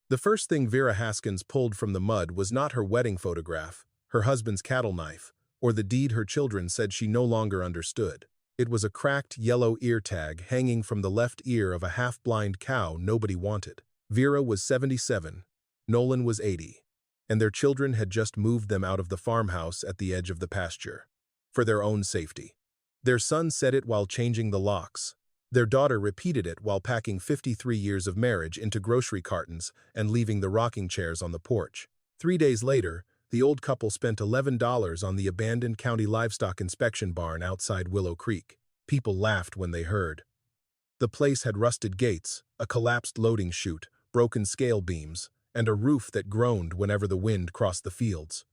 The first thing Vera Haskins pulled from the mud was not her wedding photograph, her husband's cattle knife, or the deed her children said she no longer understood. It was a cracked yellow ear tag hanging from the left ear of a half-blind cow nobody wanted. Vera was 77, Nolan was 80, and their children had just moved them out of the farmhouse at the edge of the pasture, for their own safety. Their son said it while changing the locks. Their daughter repeated it while packing 53 years of marriage into grocery cartons and leaving the rocking chairs on the porch. 3 days later, the old couple spent $11 on the abandoned county livestock inspection barn outside Willow Creek. People laughed when they heard. The place had rusted gates, a collapsed loading chute, broken scale beams, and a roof that groaned whenever the wind crossed the fields.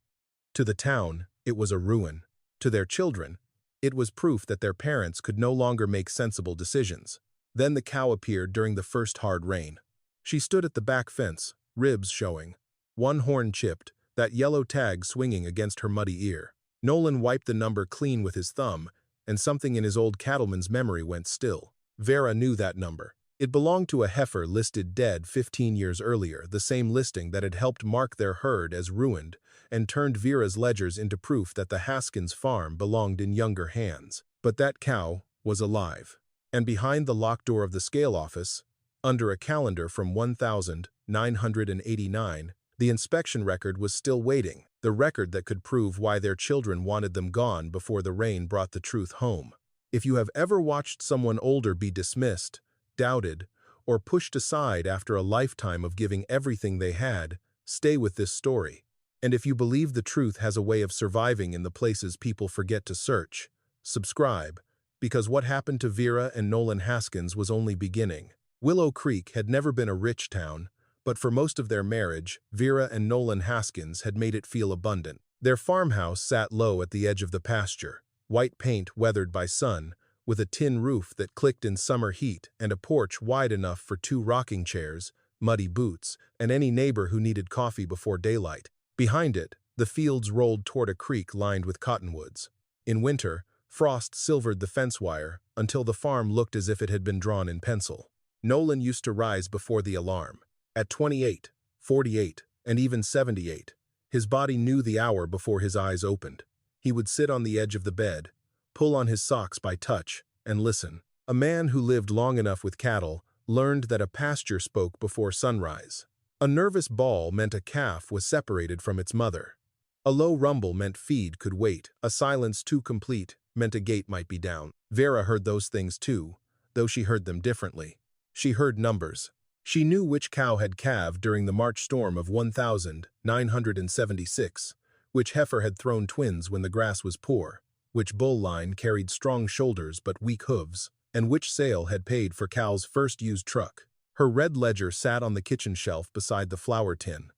To the town, it was a ruin. To their children, it was proof that their parents could no longer make sensible decisions. Then the cow appeared during the first hard rain. She stood at the back fence, ribs showing, one horn chipped, that yellow tag swinging against her muddy ear. Nolan wiped the number clean with his thumb, and something in his old cattleman's memory went still. Vera knew that number. It belonged to a heifer listed dead 15 years earlier, the same listing that had helped mark their herd as ruined and turned Vera's ledgers into proof that the Haskins farm belonged in younger hands. But that cow was alive. And behind the locked door of the scale office, under a calendar from 1989, the inspection record was still waiting, the record that could prove why their children wanted them gone before the rain brought the truth home. If you have ever watched someone older be dismissed, doubted, or pushed aside after a lifetime of giving everything they had, stay with this story. And if you believe the truth has a way of surviving in the places people forget to search, subscribe, because what happened to Vera and Nolan Haskins was only beginning. Willow Creek had never been a rich town, but for most of their marriage, Vera and Nolan Haskins had made it feel abundant. Their farmhouse sat low at the edge of the pasture, white paint weathered by sun, with a tin roof that clicked in summer heat and a porch wide enough for 2 rocking chairs, muddy boots, and any neighbor who needed coffee before daylight. Behind it, the fields rolled toward a creek lined with cottonwoods. In winter, frost silvered the fence wire until the farm looked as if it had been drawn in pencil. Nolan used to rise before the alarm. At 28, 48, and even 78, his body knew the hour before his eyes opened. He would sit on the edge of the bed, pull on his socks by touch, and listen. A man who lived long enough with cattle learned that a pasture spoke before sunrise. A nervous bawl meant a calf was separated from its mother. A low rumble meant feed could wait. A silence too complete meant a gate might be down. Vera heard those things too, though she heard them differently. She heard numbers. She knew which cow had calved during the March storm of 1976, which heifer had thrown twins when the grass was poor, which bull line carried strong shoulders but weak hooves, and which sale had paid for Cal's first used truck. Her red ledger sat on the kitchen shelf beside the flour tin,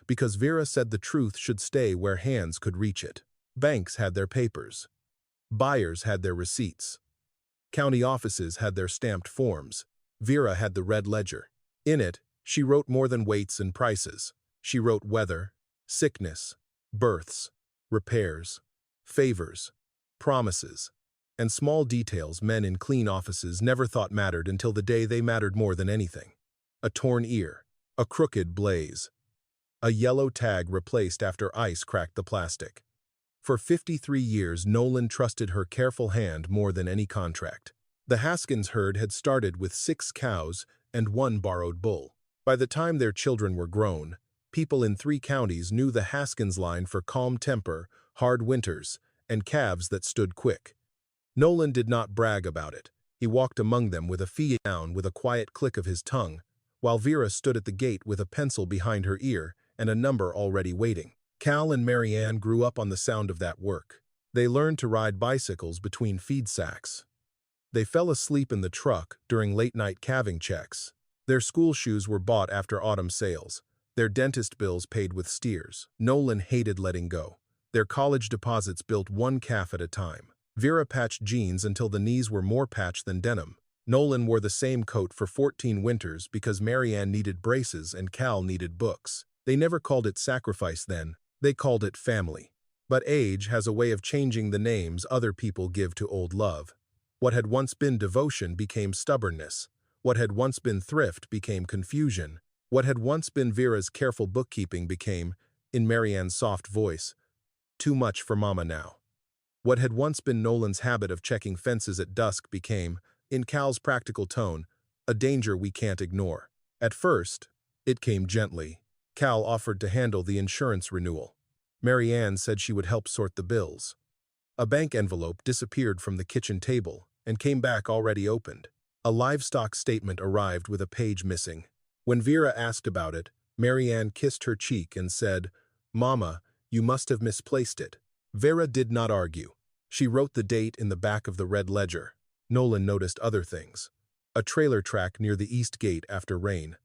because Vera said the truth should stay where hands could reach it. Banks had their papers. Buyers had their receipts. County offices had their stamped forms. Vera had the red ledger. In it, she wrote more than weights and prices. She wrote weather, sickness, births, repairs, favors, promises, and small details men in clean offices never thought mattered until the day they mattered more than anything. A torn ear, a crooked blaze, a yellow tag replaced after ice cracked the plastic. For 53 years, Nolan trusted her careful hand more than any contract. The Haskins herd had started with 6 cows and 1 borrowed bull. By the time their children were grown, people in 3 counties knew the Haskins line for calm temper, hard winters, and calves that stood quick. Nolan did not brag about it. He walked among them with a fee down with a quiet click of his tongue, while Vera stood at the gate with a pencil behind her ear and a number already waiting. Cal and Marianne grew up on the sound of that work. They learned to ride bicycles between feed sacks. They fell asleep in the truck during late-night calving checks. Their school shoes were bought after autumn sales. Their dentist bills paid with steers. Nolan hated letting go. Their college deposits built 1 calf at a time. Vera patched jeans until the knees were more patched than denim. Nolan wore the same coat for 14 winters because Marianne needed braces and Cal needed books. They never called it sacrifice then. They called it family. But age has a way of changing the names other people give to old love. What had once been devotion became stubbornness. What had once been thrift became confusion. What had once been Vera's careful bookkeeping became, in Marianne's soft voice, too much for Mama now. What had once been Nolan's habit of checking fences at dusk became, in Cal's practical tone, a danger we can't ignore. At first, it came gently. Cal offered to handle the insurance renewal. Marianne said she would help sort the bills. A bank envelope disappeared from the kitchen table and came back already opened. A livestock statement arrived with a page missing. When Vera asked about it, Marianne kissed her cheek and said, "Mama, you must have misplaced it." Vera did not argue. She wrote the date in the back of the red ledger. Nolan noticed other things. A trailer track near the east gate after rain.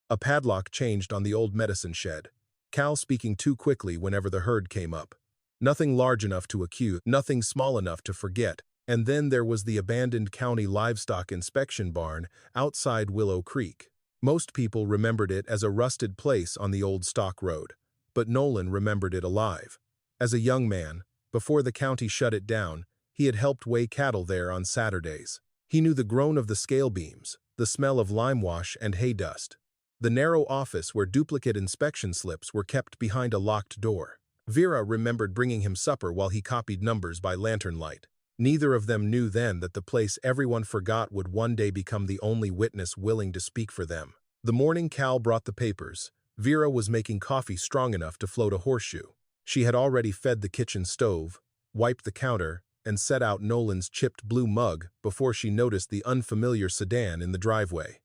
A padlock changed on the old medicine shed. Cal speaking too quickly whenever the herd came up. Nothing large enough to accuse, nothing small enough to forget. And then there was the abandoned county livestock inspection barn outside Willow Creek. Most people remembered it as a rusted place on the old stock road, but Nolan remembered it alive. As a young man, before the county shut it down, he had helped weigh cattle there on Saturdays. He knew the groan of the scale beams, the smell of lime wash and hay dust. The narrow office where duplicate inspection slips were kept behind a locked door. Vera remembered bringing him supper while he copied numbers by lantern light. Neither of them knew then that the place everyone forgot would one day become the only witness willing to speak for them. The morning Cal brought the papers, Vera was making coffee strong enough to float a horseshoe. She had already fed the kitchen stove, wiped the counter, and set out Nolan's chipped blue mug before she noticed the unfamiliar sedan in the driveway.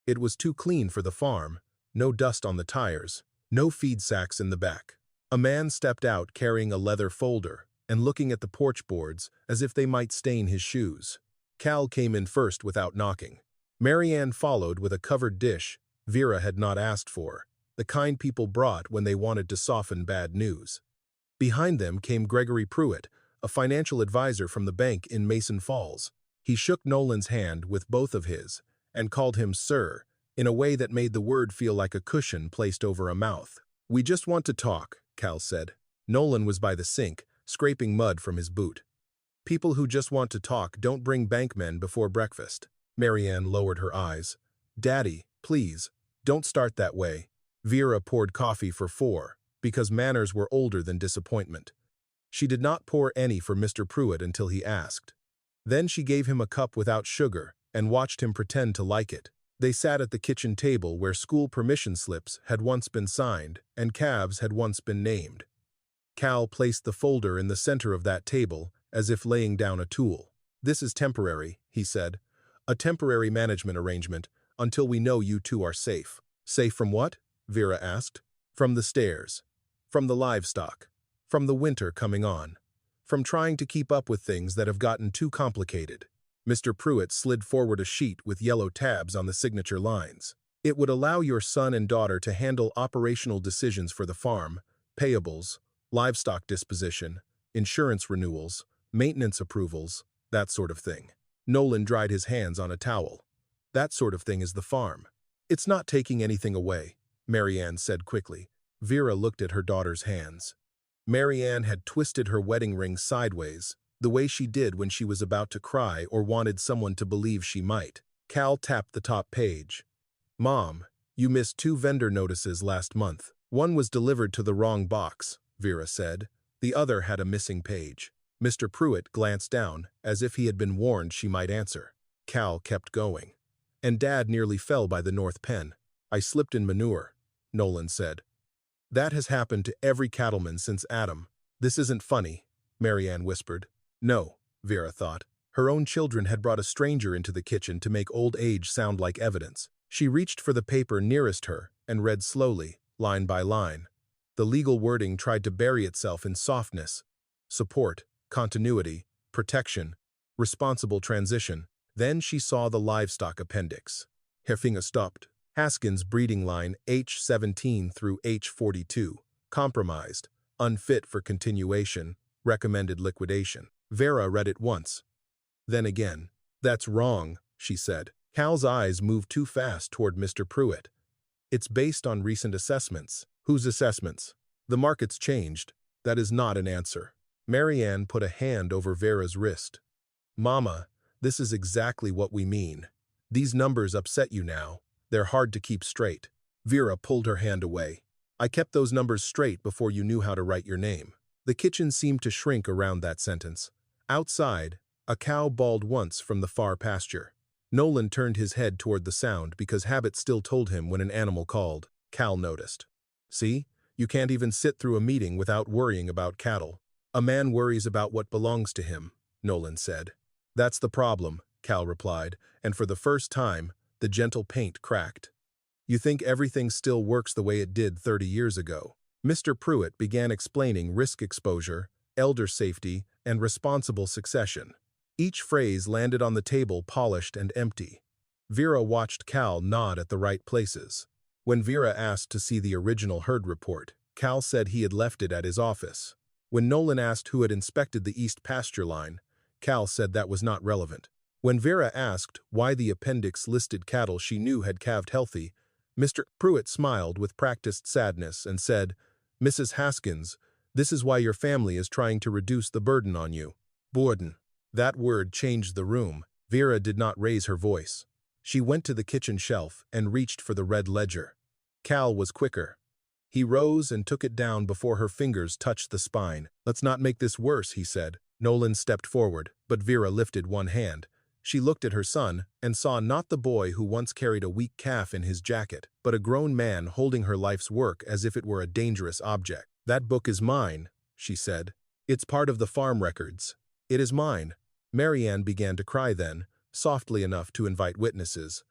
It was too clean for the farm, no dust on the tires, no feed sacks in the back. A man stepped out carrying a leather folder and looking at the porch boards as if they might stain his shoes. Cal came in first without knocking. Marianne followed with a covered dish Vera had not asked for, the kind people brought when they wanted to soften bad news. Behind them came Gregory Pruitt, a financial advisor from the bank in Mason Falls. He shook Nolan's hand with both of his and called him sir, in a way that made the word feel like a cushion placed over a mouth. "We just want to talk," Cal said. Nolan was by the sink, scraping mud from his boot. "People who just want to talk don't bring bankmen before breakfast." Marianne lowered her eyes. "Daddy, please, don't start that way." Vera poured coffee for 4, because manners were older than disappointment. She did not pour any for Mr. Pruitt until he asked. Then she gave him a cup without sugar and watched him pretend to like it. They sat at the kitchen table where school permission slips had once been signed and calves had once been named. Cal placed the folder in the center of that table, as if laying down a tool. "This is temporary," he said. "A temporary management arrangement, until we know you two are safe." "Safe from what?" Vera asked. "From the stairs. From the livestock. From the winter coming on. From trying to keep up with things that have gotten too complicated." Mr. Pruitt slid forward a sheet with yellow tabs on the signature lines. "It would allow your son and daughter to handle operational decisions for the farm, payables, livestock disposition, insurance renewals, maintenance approvals, that sort of thing." Nolan dried his hands on a towel. "That sort of thing is the farm." "It's not taking anything away," Marianne said quickly. Vera looked at her daughter's hands. Marianne had twisted her wedding ring sideways, the way she did when she was about to cry or wanted someone to believe she might. Cal tapped the top page. "Mom, you missed 2 vendor notices last month. One was delivered to the wrong box," Vera said. The other had a missing page. Mr. Pruitt glanced down, as if he had been warned she might answer. Cal kept going. "And Dad nearly fell by the north pen. I slipped in manure," Nolan said. "That has happened to every cattleman since Adam." "This isn't funny," Marianne whispered. No, Vera thought. Her own children had brought a stranger into the kitchen to make old age sound like evidence. She reached for the paper nearest her and read slowly, line by line. The legal wording tried to bury itself in softness. Support, continuity, protection, responsible transition. Then she saw the livestock appendix. Her finger stopped. Haskins breeding line H17 through H42. Compromised, unfit for continuation, recommended liquidation. Vera read it once. Then again. "That's wrong," she said. Cal's eyes moved too fast toward Mr. Pruitt. "It's based on recent assessments." "Whose assessments?" "The market's changed. That is not an answer." Marianne put a hand over Vera's wrist. "Mama, this is exactly what we mean. These numbers upset you now. They're hard to keep straight." Vera pulled her hand away. I kept those numbers straight before you knew how to write your name. The kitchen seemed to shrink around that sentence. Outside, a cow bawled once from the far pasture. Nolan turned his head toward the sound because habit still told him when an animal called. Cal noticed. See, you can't even sit through a meeting without worrying about cattle. A man worries about what belongs to him, Nolan said. That's the problem, Cal replied, and for the first time, the gentle paint cracked. You think everything still works the way it did 30 years ago. Mr. Pruitt began explaining risk exposure, elder safety, and responsible succession. Each phrase landed on the table polished and empty. Vera watched Cal nod at the right places. When Vera asked to see the original herd report, Cal said he had left it at his office. When Nolan asked who had inspected the east pasture line, Cal said that was not relevant. When Vera asked why the appendix listed cattle she knew had calved healthy, Mr. Pruitt smiled with practiced sadness and said, Mrs. Haskins, this is why your family is trying to reduce the burden on you. Burden. That word changed the room. Vera did not raise her voice. She went to the kitchen shelf and reached for the red ledger. Cal was quicker. He rose and took it down before her fingers touched the spine. Let's not make this worse, he said. Nolan stepped forward, but Vera lifted one hand. She looked at her son and saw not the boy who once carried a weak calf in his jacket, but a grown man holding her life's work as if it were a dangerous object. That book is mine, she said. It's part of the farm records. It is mine. Marianne began to cry then, softly enough to invite witnesses.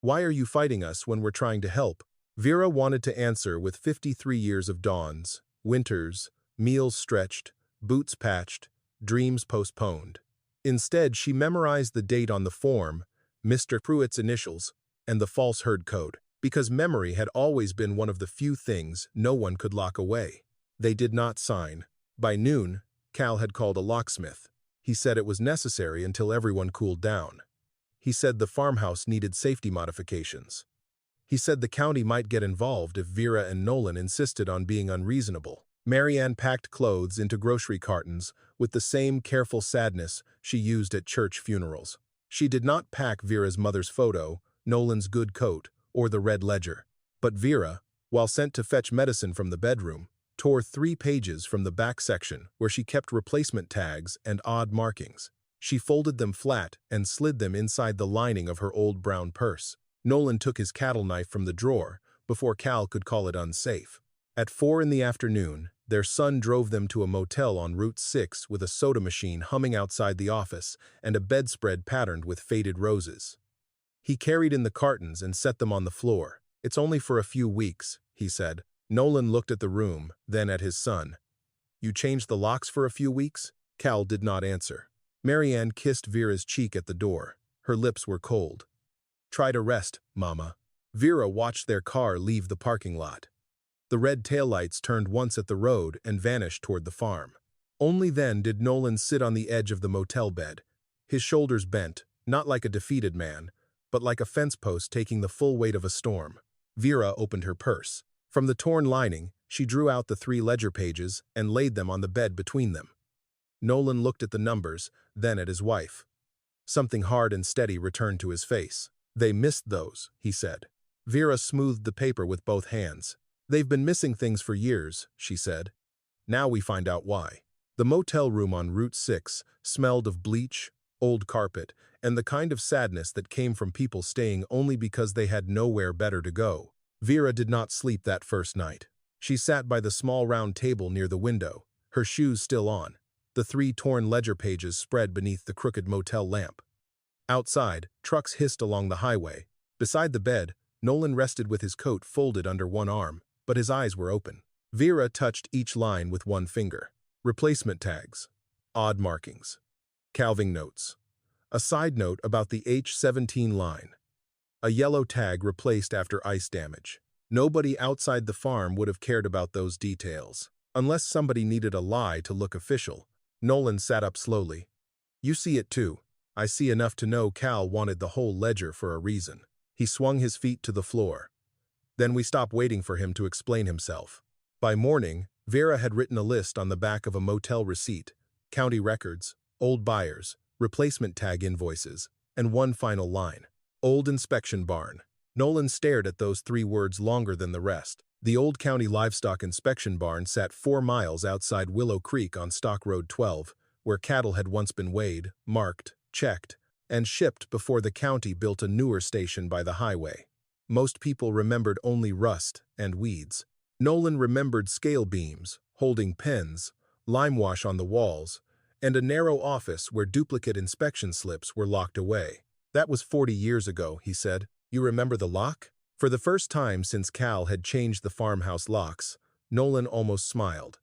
Why are you fighting us when we're trying to help? Vera wanted to answer with 53 years of dawns, winters, meals stretched, boots patched, dreams postponed. Instead, she memorized the date on the form, Mr. Pruitt's initials, and the false herd code, because memory had always been one of the few things no one could lock away. They did not sign. By noon, Cal had called a locksmith. He said it was necessary until everyone cooled down. He said the farmhouse needed safety modifications. He said the county might get involved if Vera and Nolan insisted on being unreasonable. Marianne packed clothes into grocery cartons with the same careful sadness she used at church funerals. She did not pack Vera's mother's photo, Nolan's good coat, or the red ledger. But Vera, while sent to fetch medicine from the bedroom, tore 3 pages from the back section where she kept replacement tags and odd markings. She folded them flat and slid them inside the lining of her old brown purse. Nolan took his cattle knife from the drawer before Cal could call it unsafe. At 4 in the afternoon, their son drove them to a motel on Route 6 with a soda machine humming outside the office and a bedspread patterned with faded roses. He carried in the cartons and set them on the floor. It's only for a few weeks, he said. Nolan looked at the room, then at his son. You changed the locks for a few weeks? Cal did not answer. Marianne kissed Vera's cheek at the door. Her lips were cold. Try to rest, Mama. Vera watched their car leave the parking lot. The red taillights turned once at the road and vanished toward the farm. Only then did Nolan sit on the edge of the motel bed, his shoulders bent, not like a defeated man, but like a fence post taking the full weight of a storm. Vera opened her purse. From the torn lining, she drew out the 3 ledger pages and laid them on the bed between them. Nolan looked at the numbers, then at his wife. Something hard and steady returned to his face. They missed those, he said. Vera smoothed the paper with both hands. They've been missing things for years, she said. Now we find out why. The motel room on Route 6 smelled of bleach, old carpet, and the kind of sadness that came from people staying only because they had nowhere better to go. Vera did not sleep that first night. She sat by the small round table near the window, her shoes still on, the 3 torn ledger pages spread beneath the crooked motel lamp. Outside, trucks hissed along the highway. Beside the bed, Nolan rested with his coat folded under one arm, but his eyes were open. Vera touched each line with one finger. Replacement tags. Odd markings. Calving notes. A side note about the H17 line. A yellow tag replaced after ice damage. Nobody outside the farm would have cared about those details. Unless somebody needed a lie to look official. Nolan sat up slowly. You see it too. I see enough to know Cal wanted the whole ledger for a reason. He swung his feet to the floor. Then we stopped waiting for him to explain himself. By morning, Vera had written a list on the back of a motel receipt, county records, old buyers, replacement tag invoices, and one final line. Old inspection barn. Nolan stared at those 3 words longer than the rest. The old county livestock inspection barn sat 4 miles outside Willow Creek on Stock Road 12, where cattle had once been weighed, marked, checked, and shipped before the county built a newer station by the highway. Most people remembered only rust and weeds. Nolan remembered scale beams, holding pens, limewash on the walls, and a narrow office where duplicate inspection slips were locked away. "That was 40 years ago," he said. "You remember the lock?" For the first time since Cal had changed the farmhouse locks, Nolan almost smiled.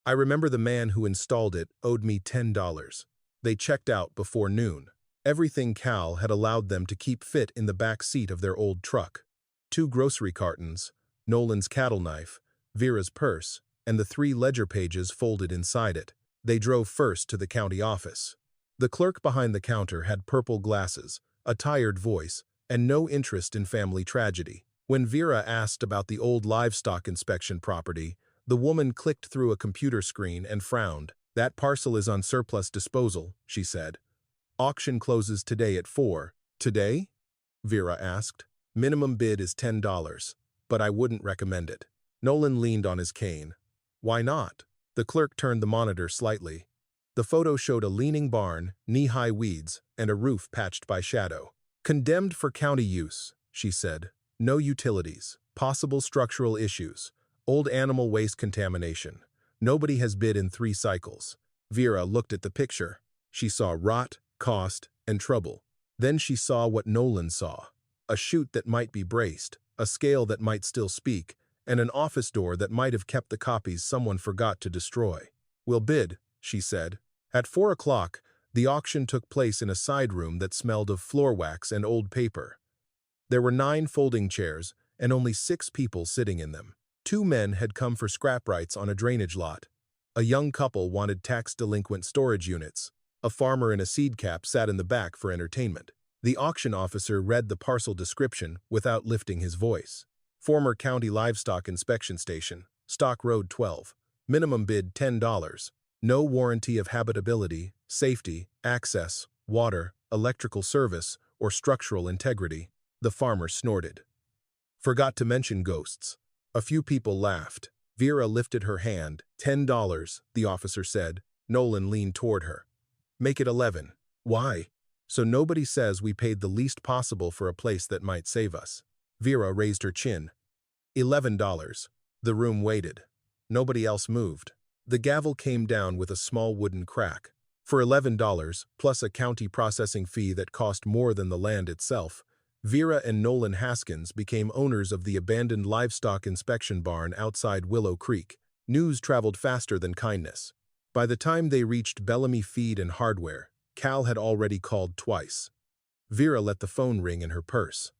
"I remember the man who installed it owed me $10. They checked out before noon. Everything Cal had allowed them to keep fit in the back seat of their old truck. 2 grocery cartons, Nolan's cattle knife, Vera's purse, and the 3 ledger pages folded inside it. They drove first to the county office. The clerk behind the counter had purple glasses, a tired voice, and no interest in family tragedy. When Vera asked about the old livestock inspection property, the woman clicked through a computer screen and frowned. "That parcel is on surplus disposal," she said. "Auction closes today at 4. "Today?" Vera asked. "Minimum bid is $10, but I wouldn't recommend it." Nolan leaned on his cane. "Why not?" The clerk turned the monitor slightly. The photo showed a leaning barn, knee-high weeds, and a roof patched by shadow. "Condemned for county use," she said. "No utilities. Possible structural issues. Old animal waste contamination. Nobody has bid in 3 cycles." Vera looked at the picture. She saw rot, cost, and trouble. Then she saw what Nolan saw. A chute that might be braced, a scale that might still speak, and an office door that might have kept the copies someone forgot to destroy. "We'll bid," she said. At 4 o'clock, the auction took place in a side room that smelled of floor wax and old paper. There were 9 folding chairs and only 6 people sitting in them. 2 men had come for scrap rights on a drainage lot. A young couple wanted tax-delinquent storage units. A farmer in a seed cap sat in the back for entertainment. The auction officer read the parcel description without lifting his voice. "Former County Livestock Inspection Station, Stock Road 12. Minimum bid $10. No warranty of habitability, safety, access, water, electrical service, or structural integrity." The farmer snorted. "Forgot to mention ghosts." A few people laughed. Vera lifted her hand. $10, the officer said. Nolan leaned toward her. "Make it 11. "Why?" "So nobody says we paid the least possible for a place that might save us." Vera raised her chin. $11. The room waited. Nobody else moved. The gavel came down with a small wooden crack. For $11, plus a county processing fee that cost more than the land itself, Vera and Nolan Haskins became owners of the abandoned livestock inspection barn outside Willow Creek. News traveled faster than kindness. By the time they reached Bellamy Feed and Hardware, Cal had already called twice. Vera let the phone ring in her purse.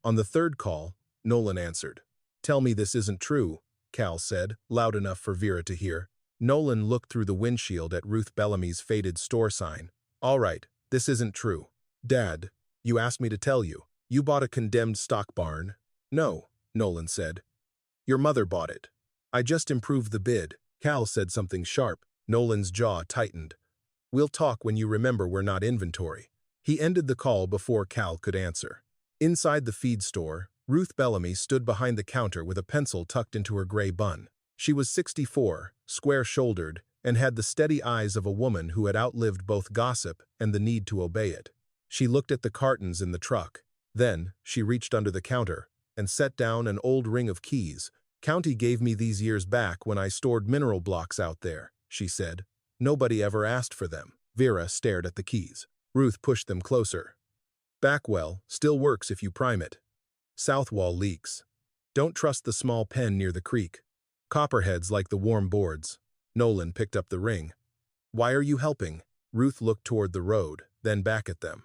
On the 3rd call, Nolan answered. "Tell me this isn't true," Cal said, loud enough for Vera to hear. Nolan looked through the windshield at Ruth Bellamy's faded store sign. "All right, this isn't true." "Dad, you asked me to tell you. You bought a condemned stock barn." "No," Nolan said. "Your mother bought it. I just improved the bid." Cal said something sharp. Nolan's jaw tightened. "We'll talk when you remember we're not inventory." He ended the call before Cal could answer. Inside the feed store, Ruth Bellamy stood behind the counter with a pencil tucked into her gray bun. She was 64, square-shouldered, and had the steady eyes of a woman who had outlived both gossip and the need to obey it. She looked at the cartons in the truck. Then, she reached under the counter and set down an old ring of keys. "County gave me these years back when I stored mineral blocks out there," she said. "Nobody ever asked for them." Vera stared at the keys. Ruth pushed them closer. "Back well still works if you prime it. South wall leaks. Don't trust the small pen near the creek. Copperheads like the warm boards." Nolan picked up the ring. "Why are you helping?" Ruth looked toward the road, then back at them.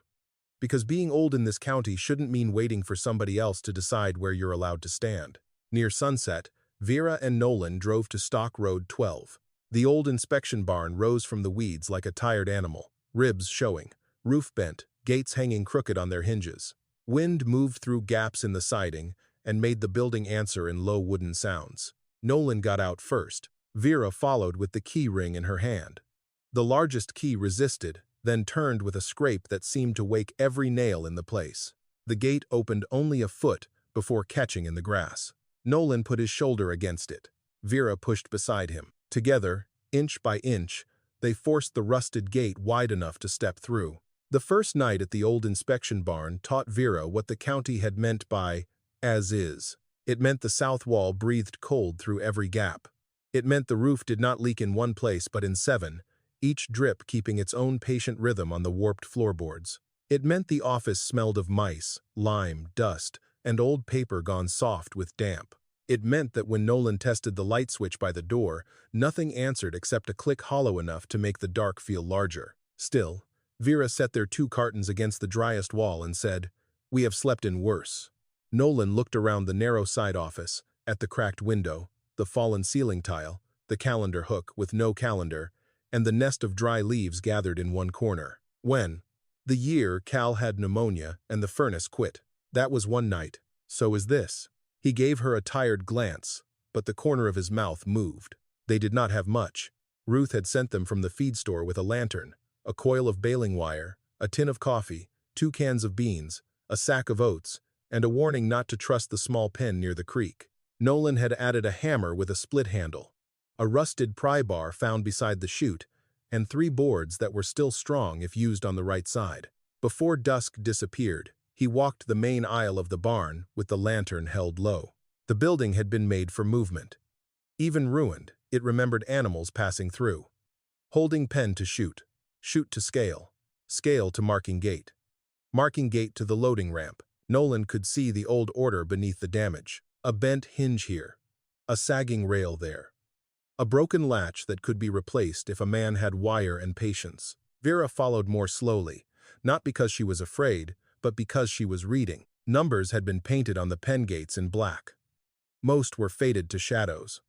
"Because being old in this county shouldn't mean waiting for somebody else to decide where you're allowed to stand." Near sunset, Vera and Nolan drove to Stock Road 12. The old inspection barn rose from the weeds like a tired animal, ribs showing, roof bent, gates hanging crooked on their hinges. Wind moved through gaps in the siding and made the building answer in low wooden sounds. Nolan got out first. Vera followed with the key ring in her hand. The largest key resisted, then turned with a scrape that seemed to wake every nail in the place. The gate opened only a foot before catching in the grass. Nolan put his shoulder against it. Vera pushed beside him. Together, inch by inch, they forced the rusted gate wide enough to step through. The first night at the old inspection barn taught Vera what the county had meant by as is. It meant the south wall breathed cold through every gap. It meant the roof did not leak in one place but in 7, each drip keeping its own patient rhythm on the warped floorboards. It meant the office smelled of mice, lime, dust, and old paper gone soft with damp. It meant that when Nolan tested the light switch by the door, nothing answered except a click hollow enough to make the dark feel larger. Still, Vera set their 2 cartons against the driest wall and said, "We have slept in worse." Nolan looked around the narrow side office, at the cracked window, the fallen ceiling tile, the calendar hook with no calendar, and the nest of dry leaves gathered in one corner. The year Cal had pneumonia and the furnace quit. That was one night. So is this. He gave her a tired glance, but the corner of his mouth moved. They did not have much. Ruth had sent them from the feed store with a lantern, a coil of baling wire, a tin of coffee, 2 cans of beans, a sack of oats, and a warning not to trust the small pen near the creek. Nolan had added a hammer with a split handle, a rusted pry bar found beside the chute, and 3 boards that were still strong if used on the right side. Before dusk disappeared, he walked the main aisle of the barn with the lantern held low. The building had been made for movement. Even ruined, it remembered animals passing through. Holding pen to chute, chute to scale, scale to marking gate to the loading ramp. Nolan could see the old order beneath the damage. A bent hinge here, a sagging rail there. A broken latch that could be replaced if a man had wire and patience. Vera followed more slowly, not because she was afraid, but because she was reading. Numbers had been painted on the pen gates in black. Most were faded to shadows.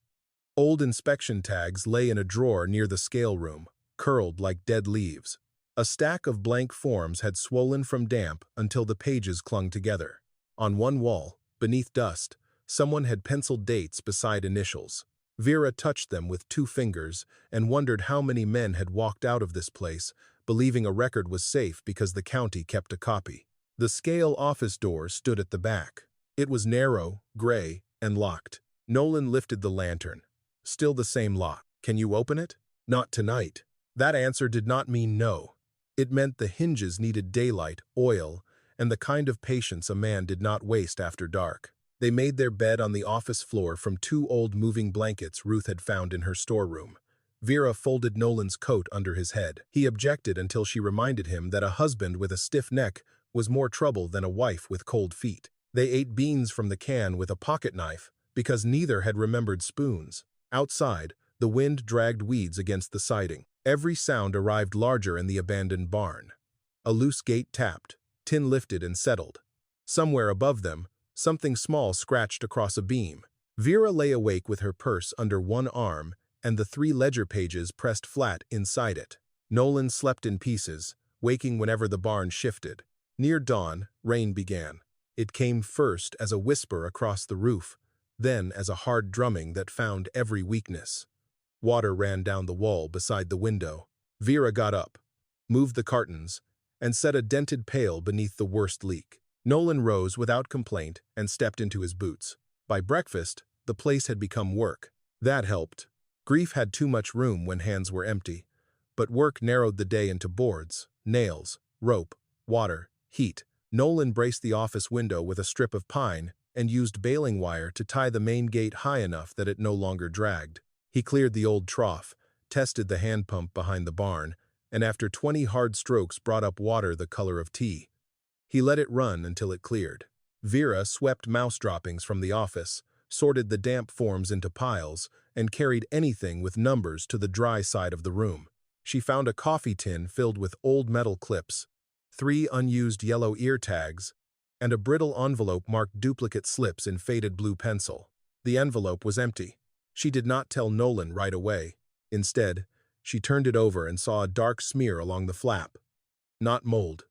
Old inspection tags lay in a drawer near the scale room, curled like dead leaves. A stack of blank forms had swollen from damp until the pages clung together. On one wall, beneath dust, someone had penciled dates beside initials. Vera touched them with 2 fingers and wondered how many men had walked out of this place, believing a record was safe because the county kept a copy. The scale office door stood at the back. It was narrow, gray, and locked. Nolan lifted the lantern. Still the same lock. "Can you open it?" "Not tonight." That answer did not mean no. It meant the hinges needed daylight, oil, and the kind of patience a man did not waste after dark. They made their bed on the office floor from 2 old moving blankets Ruth had found in her storeroom. Vera folded Nolan's coat under his head. He objected until she reminded him that a husband with a stiff neck was more trouble than a wife with cold feet. They ate beans from the can with a pocket knife because neither had remembered spoons. Outside, the wind dragged weeds against the siding. Every sound arrived larger in the abandoned barn. A loose gate tapped, tin lifted and settled. Somewhere above them, something small scratched across a beam. Vera lay awake with her purse under one arm and the 3 ledger pages pressed flat inside it. Nolan slept in pieces, waking whenever the barn shifted. Near dawn, rain began. It came first as a whisper across the roof, then as a hard drumming that found every weakness. Water ran down the wall beside the window. Vera got up, moved the cartons, and set a dented pail beneath the worst leak. Nolan rose without complaint and stepped into his boots. By breakfast, the place had become work. That helped. Grief had too much room when hands were empty, but work narrowed the day into boards, nails, rope, water, heat. Nolan braced the office window with a strip of pine and used baling wire to tie the main gate high enough that it no longer dragged. He cleared the old trough, tested the hand pump behind the barn, and after 20 hard strokes brought up water the color of tea. He let it run until it cleared. Vera swept mouse droppings from the office, sorted the damp forms into piles, and carried anything with numbers to the dry side of the room. She found a coffee tin filled with old metal clips, 3 unused yellow ear tags, and a brittle envelope marked duplicate slips in faded blue pencil. The envelope was empty. She did not tell Nolan right away. Instead, she turned it over and saw a dark smear along the flap. Not mold.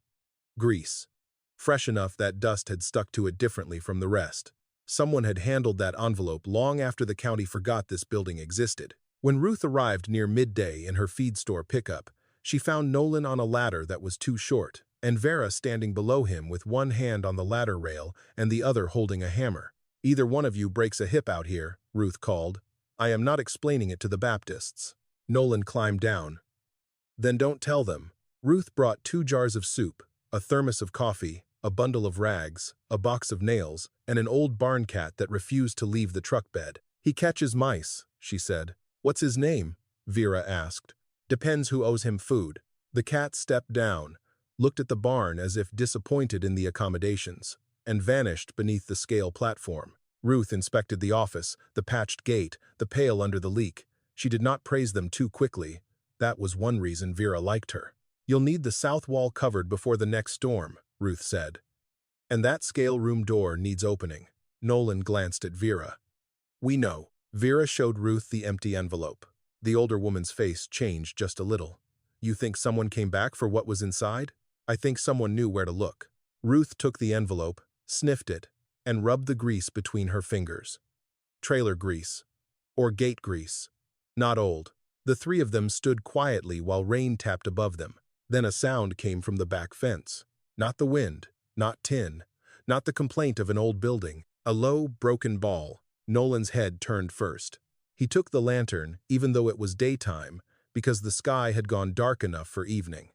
Grease. Fresh enough that dust had stuck to it differently from the rest. Someone had handled that envelope long after the county forgot this building existed. When Ruth arrived near midday in her feed store pickup, she found Nolan on a ladder that was too short. and Vera standing below him with one hand on the ladder rail and the other holding a hammer. "Either one of you breaks a hip out here," Ruth called. "I am not explaining it to the Baptists." Nolan climbed down. "Then don't tell them." Ruth brought 2 jars of soup, a thermos of coffee, a bundle of rags, a box of nails, and an old barn cat that refused to leave the truck bed. "He catches mice," she said. "What's his name?" Vera asked. "Depends who owes him food." The cat stepped down, looked at the barn as if disappointed in the accommodations, and vanished beneath the scale platform. Ruth inspected the office, the patched gate, the pail under the leak. She did not praise them too quickly. That was one reason Vera liked her. "You'll need the south wall covered before the next storm," Ruth said. "And that scale room door needs opening." Nolan glanced at Vera. "We know." Vera showed Ruth the empty envelope. The older woman's face changed just a little. "You think someone came back for what was inside?" "I think someone knew where to look." Ruth took the envelope, sniffed it, and rubbed the grease between her fingers. Trailer grease. Or gate grease. Not old. The 3 of them stood quietly while rain tapped above them. Then a sound came from the back fence. Not the wind, not tin, not the complaint of an old building. A low, broken bawl. Nolan's head turned first. He took the lantern, even though it was daytime, because the sky had gone dark enough for evening.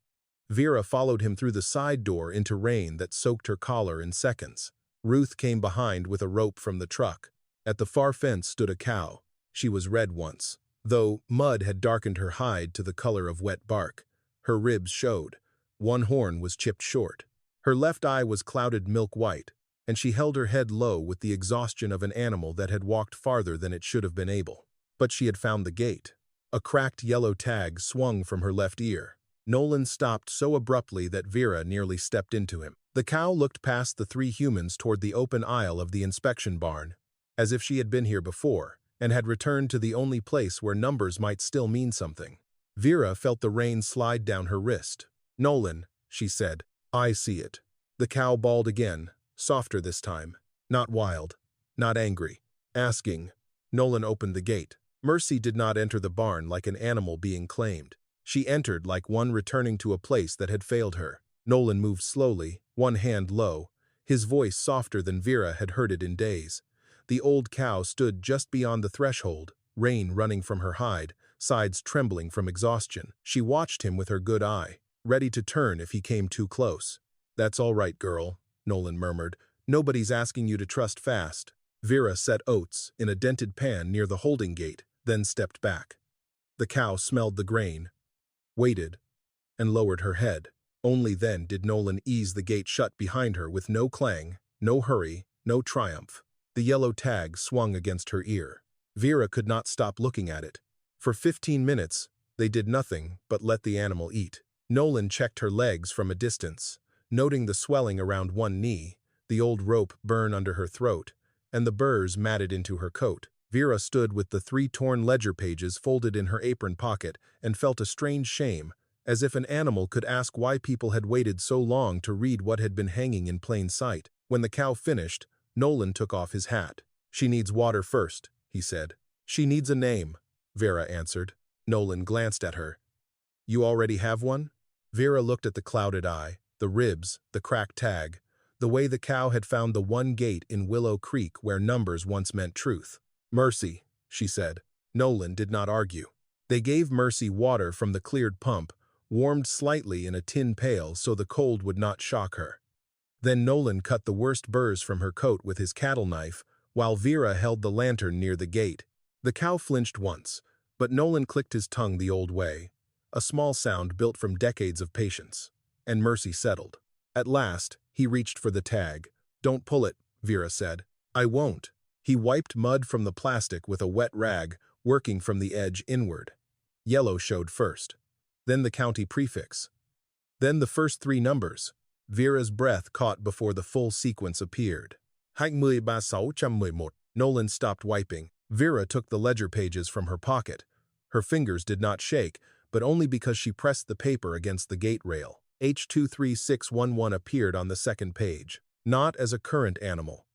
Vera followed him through the side door into rain that soaked her collar in seconds. Ruth came behind with a rope from the truck. At the far fence stood a cow. She was red once, though mud had darkened her hide to the color of wet bark. Her ribs showed. One horn was chipped short. Her left eye was clouded milk white, and she held her head low with the exhaustion of an animal that had walked farther than it should have been able. But she had found the gate. A cracked yellow tag swung from her left ear. Nolan stopped so abruptly that Vera nearly stepped into him. The cow looked past the 3 humans toward the open aisle of the inspection barn, as if she had been here before, and had returned to the only place where numbers might still mean something. Vera felt the rein slide down her wrist. "Nolan," she said, "I see it." The cow bawled again, softer this time. Not wild, not angry. Asking. Nolan opened the gate. Mercy did not enter the barn like an animal being claimed. She entered like one returning to a place that had failed her. Nolan moved slowly, one hand low, his voice softer than Vera had heard it in days. The old cow stood just beyond the threshold, rain running from her hide, sides trembling from exhaustion. She watched him with her good eye, ready to turn if he came too close. "That's all right, girl," Nolan murmured. "Nobody's asking you to trust fast." Vera set oats in a dented pan near the holding gate, then stepped back. The cow smelled the grain, waited, and lowered her head. Only then did Nolan ease the gate shut behind her with no clang, no hurry, no triumph. The yellow tag swung against her ear. Vera could not stop looking at it. For 15 minutes, they did nothing but let the animal eat. Nolan checked her legs from a distance, noting the swelling around one knee, the old rope burn under her throat, and the burrs matted into her coat. Vera stood with the 3 torn ledger pages folded in her apron pocket and felt a strange shame, as if an animal could ask why people had waited so long to read what had been hanging in plain sight. When the cow finished, Nolan took off his hat. "She needs water first," he said. "She needs a name," Vera answered. Nolan glanced at her. "You already have one?" Vera looked at the clouded eye, the ribs, the cracked tag, the way the cow had found the one gate in Willow Creek where numbers once meant truth. "Mercy," she said. Nolan did not argue. They gave Mercy water from the cleared pump, warmed slightly in a tin pail so the cold would not shock her. Then Nolan cut the worst burrs from her coat with his cattle knife, while Vera held the lantern near the gate. The cow flinched once, but Nolan clicked his tongue the old way, a small sound built from decades of patience, and Mercy settled. At last, he reached for the tag. "Don't pull it," Vera said. "I won't." He wiped mud from the plastic with a wet rag, working from the edge inward. Yellow showed first. Then the county prefix. Then the first 3 numbers. Vera's breath caught before the full sequence appeared. 23,611. Nolan stopped wiping. Vera took the ledger pages from her pocket. Her fingers did not shake, but only because she pressed the paper against the gate rail. H23611 appeared on the second page. Not as a current animal.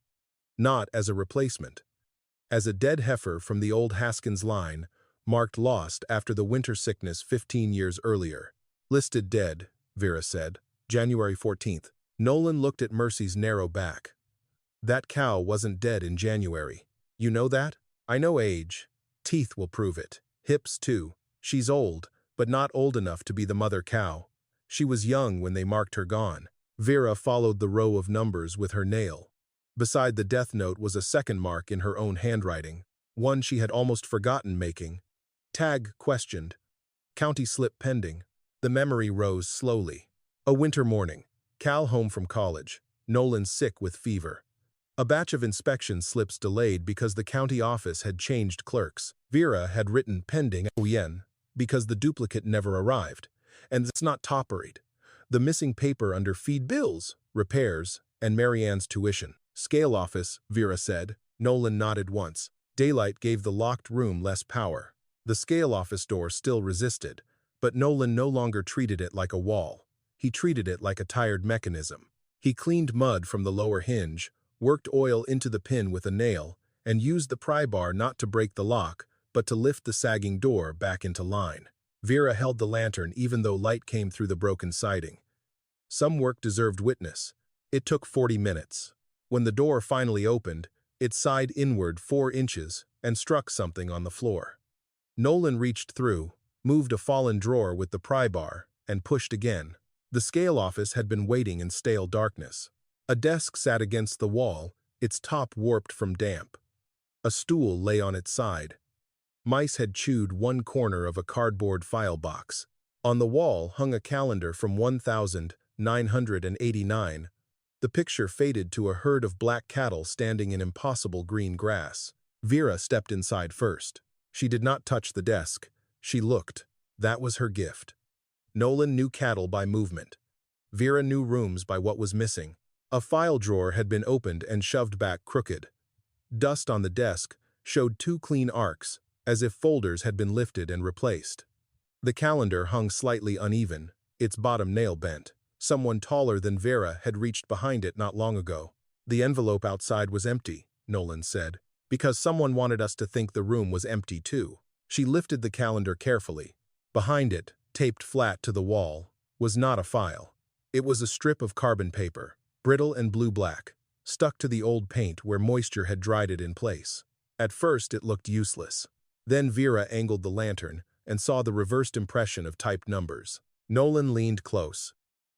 Not as a replacement. As a dead heifer from the old Haskins line, marked lost after the winter sickness 15 years earlier. "Listed dead," Vera said. January 14th. Nolan looked at Mercy's narrow back. That cow wasn't dead in January. You know that? I know age. Teeth will prove it. Hips, too. She's old, but not old enough to be the mother cow. She was young when they marked her gone. Vera followed the row of numbers with her nail. Beside the death note was a second mark in her own handwriting, one she had almost forgotten making. Tag questioned. County slip pending. The memory rose slowly. A winter morning. Cal home from college. Nolan sick with fever. A batch of inspection slips delayed because the county office had changed clerks. Vera had written pending yen because the duplicate never arrived. And it's not topperied. The missing paper under feed bills, repairs, and Marianne's tuition. Scale office, Vera said. Nolan nodded once. Daylight gave the locked room less power. The scale office door still resisted, but Nolan no longer treated it like a wall. He treated it like a tired mechanism. He cleaned mud from the lower hinge, worked oil into the pin with a nail, and used the pry bar not to break the lock, but to lift the sagging door back into line. Vera held the lantern even though light came through the broken siding. Some work deserved witness. It took 40 minutes. When the door finally opened, it sighed inward 4 inches and struck something on the floor. Nolan reached through, moved a fallen drawer with the pry bar, and pushed again. The scale office had been waiting in stale darkness. A desk sat against the wall, its top warped from damp. A stool lay on its side. Mice had chewed one corner of a cardboard file box. On the wall hung a calendar from 1989. The picture faded to a herd of black cattle standing in impossible green grass. Vera stepped inside first. She did not touch the desk. She looked. That was her gift. Nolan knew cattle by movement. Vera knew rooms by what was missing. A file drawer had been opened and shoved back crooked. Dust on the desk showed 2 clean arcs, as if folders had been lifted and replaced. The calendar hung slightly uneven, its bottom nail bent. Someone taller than Vera had reached behind it not long ago. The envelope outside was empty, Nolan said, because someone wanted us to think the room was empty too. She lifted the calendar carefully. Behind it, taped flat to the wall, was not a file. It was a strip of carbon paper, brittle and blue-black, stuck to the old paint where moisture had dried it in place. At first it looked useless. Then Vera angled the lantern and saw the reversed impression of typed numbers. Nolan leaned close.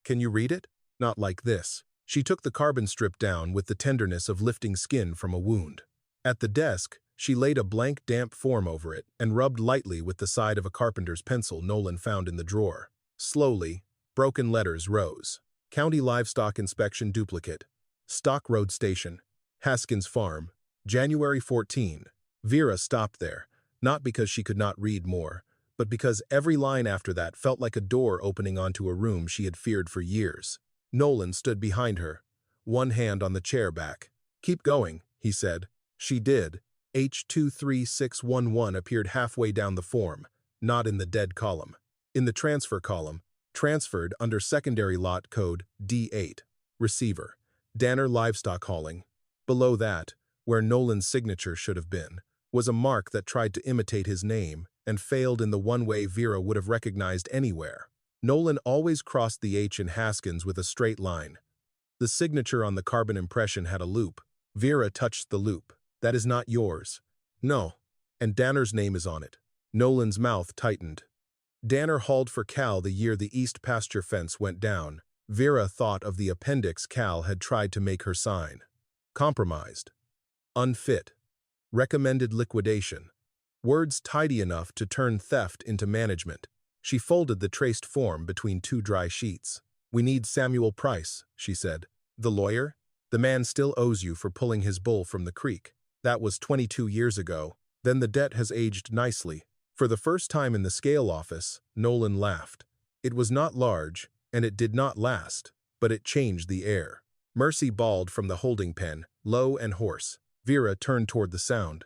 Can you read it? Not like this. She took the carbon strip down with the tenderness of lifting skin from a wound. At the desk, she laid a blank damp form over it and rubbed lightly with the side of a carpenter's pencil Nolan found in the drawer. Slowly, broken letters rose. County Livestock Inspection Duplicate. Stock Road Station. Haskins Farm. January 14. Vera stopped there, not because she could not read more, but because every line after that felt like a door opening onto a room she had feared for years. Nolan stood behind her, one hand on the chair back. Keep going, he said. She did. H23611 appeared halfway down the form, not in the dead column. In the transfer column, transferred under secondary lot code D8. Receiver. Danner Livestock Hauling. Below that, where Nolan's signature should have been, was a mark that tried to imitate his name and failed in the one way Vera would have recognized anywhere. Nolan always crossed the H in Haskins with a straight line. The signature on the carbon impression had a loop. Vera touched the loop. That is not yours. No. And Danner's name is on it. Nolan's mouth tightened. Danner hauled for Cal the year the east pasture fence went down. Vera thought of the appendix Cal had tried to make her sign. Compromised. Unfit. Recommended liquidation. Words tidy enough to turn theft into management. She folded the traced form between 2 dry sheets. We need Samuel Price, she said. The lawyer? The man still owes you for pulling his bull from the creek. That was 22 years ago. Then the debt has aged nicely. For the first time in the scale office, Nolan laughed. It was not large, and it did not last, but it changed the air. Mercy bawled from the holding pen, low and hoarse. Vera turned toward the sound.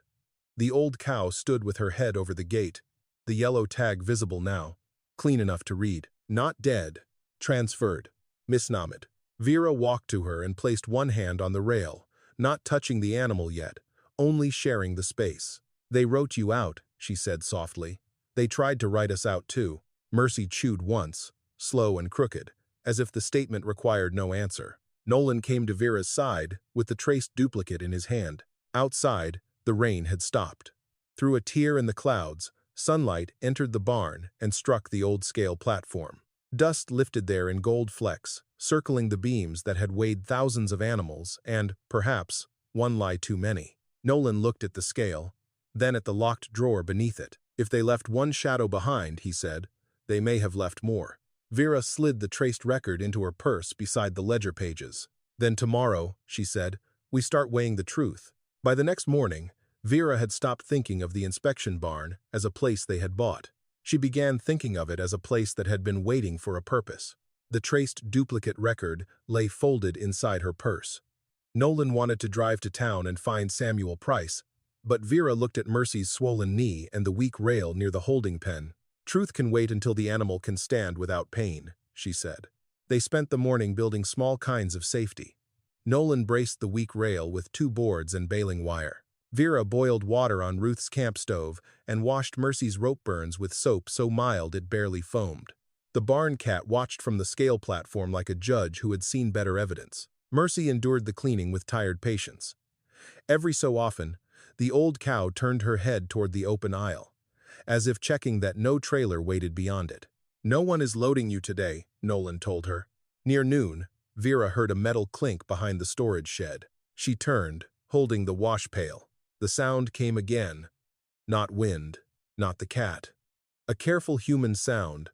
The old cow stood with her head over the gate, the yellow tag visible now, clean enough to read. Not dead. Transferred. Misnomed. Vera walked to her and placed one hand on the rail, not touching the animal yet, only sharing the space. They wrote you out, she said softly. They tried to write us out too. Mercy chewed once, slow and crooked. as if the statement required no answer. Nolan came to Vera's side, with the traced duplicate in his hand. Outside, the rain had stopped. Through a tear in the clouds, sunlight entered the barn and struck the old scale platform. Dust lifted there in gold flecks, circling the beams that had weighed thousands of animals and, perhaps, one lie too many. Nolan looked at the scale, then at the locked drawer beneath it. If they left one shadow behind, he said, they may have left more. Vera slid the traced record into her purse beside the ledger pages. Then tomorrow, she said, we start weighing the truth. By the next morning, Vera had stopped thinking of the inspection barn as a place they had bought. She began thinking of it as a place that had been waiting for a purpose. The traced duplicate record lay folded inside her purse. Nolan wanted to drive to town and find Samuel Price, but Vera looked at Mercy's swollen knee and the weak rail near the holding pen. Truth can wait until the animal can stand without pain, she said. They spent the morning building small kinds of safety. Nolan braced the weak rail with 2 boards and baling wire. Vera boiled water on Ruth's camp stove and washed Mercy's rope burns with soap so mild it barely foamed. The barn cat watched from the scale platform like a judge who had seen better evidence. Mercy endured the cleaning with tired patience. Every so often, the old cow turned her head toward the open aisle, as if checking that no trailer waited beyond it. No one is loading you today, Nolan told her. Near noon, Vera heard a metal clink behind the storage shed. She turned, holding the wash pail. The sound came again. Not wind, not the cat. A careful human sound,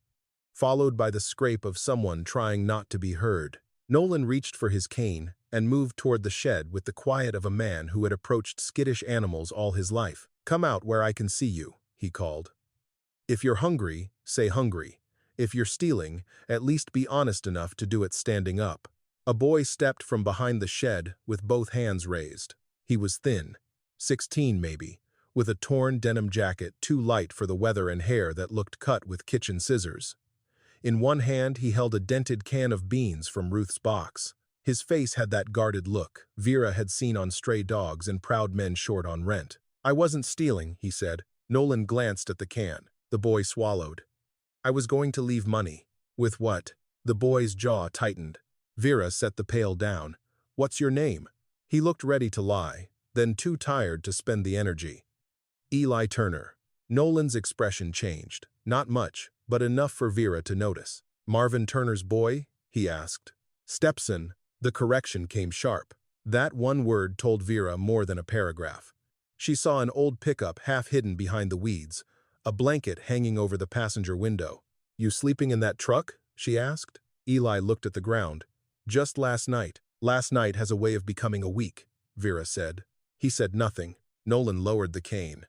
followed by the scrape of someone trying not to be heard. Nolan reached for his cane and moved toward the shed with the quiet of a man who had approached skittish animals all his life. Come out where I can see you, he called. If you're hungry, say hungry. If you're stealing, at least be honest enough to do it standing up. A boy stepped from behind the shed with both hands raised. He was thin, 16 maybe, with a torn denim jacket too light for the weather and hair that looked cut with kitchen scissors. In one hand he held a dented can of beans from Ruth's box. His face had that guarded look Vera had seen on stray dogs and proud men short on rent. I wasn't stealing, he said. Nolan glanced at the can. The boy swallowed. I was going to leave money. With what? The boy's jaw tightened. Vera set the pail down. What's your name? He looked ready to lie, then too tired to spend the energy. Eli Turner. Nolan's expression changed. Not much, but enough for Vera to notice. Marvin Turner's boy? He asked. Stepson. The correction came sharp. That one word told Vera more than a paragraph. She saw an old pickup half hidden behind the weeds, a blanket hanging over the passenger window. You sleeping in that truck? She asked. Eli looked at the ground. Just last night. Last night has a way of becoming a week, Vera said. He said nothing. Nolan lowered the cane.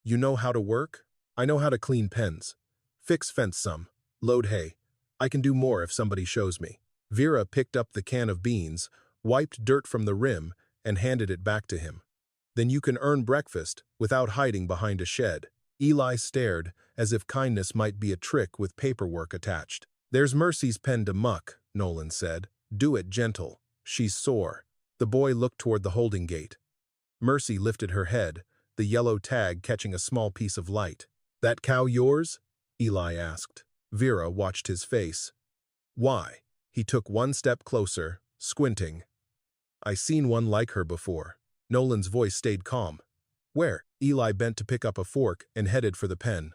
You know how to work? I know how to clean pens. Fix fence some. Load hay. I can do more if somebody shows me. Vera picked up the can of beans, wiped dirt from the rim, and handed it back to him. Then you can earn breakfast without hiding behind a shed. Eli stared, as if kindness might be a trick with paperwork attached. There's Mercy's pen to muck, Nolan said. Do it gentle. She's sore. The boy looked toward the holding gate. Mercy lifted her head, the yellow tag catching a small piece of light. That cow yours? Eli asked. Vera watched his face. Why? He took one step closer, squinting. I seen one like her before. Nolan's voice stayed calm. Where? Eli bent to pick up a fork and headed for the pen.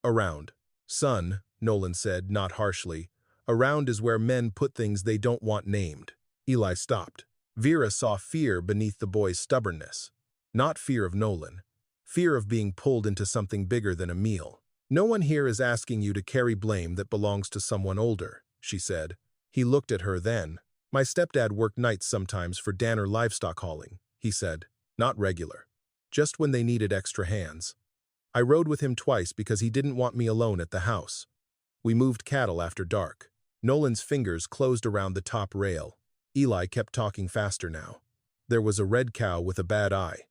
Around. Son, Nolan said, not harshly. Around is where men put things they don't want named. Eli stopped. Vera saw fear beneath the boy's stubbornness. Not fear of Nolan. Fear of being pulled into something bigger than a meal. No one here is asking you to carry blame that belongs to someone older, she said. He looked at her then. My stepdad worked nights sometimes for Danner livestock hauling, he said. Not regular. Just when they needed extra hands. I rode with him twice because he didn't want me alone at the house. We moved cattle after dark. Nolan's fingers closed around the top rail. Eli kept talking faster now. There was a red cow with a bad eye.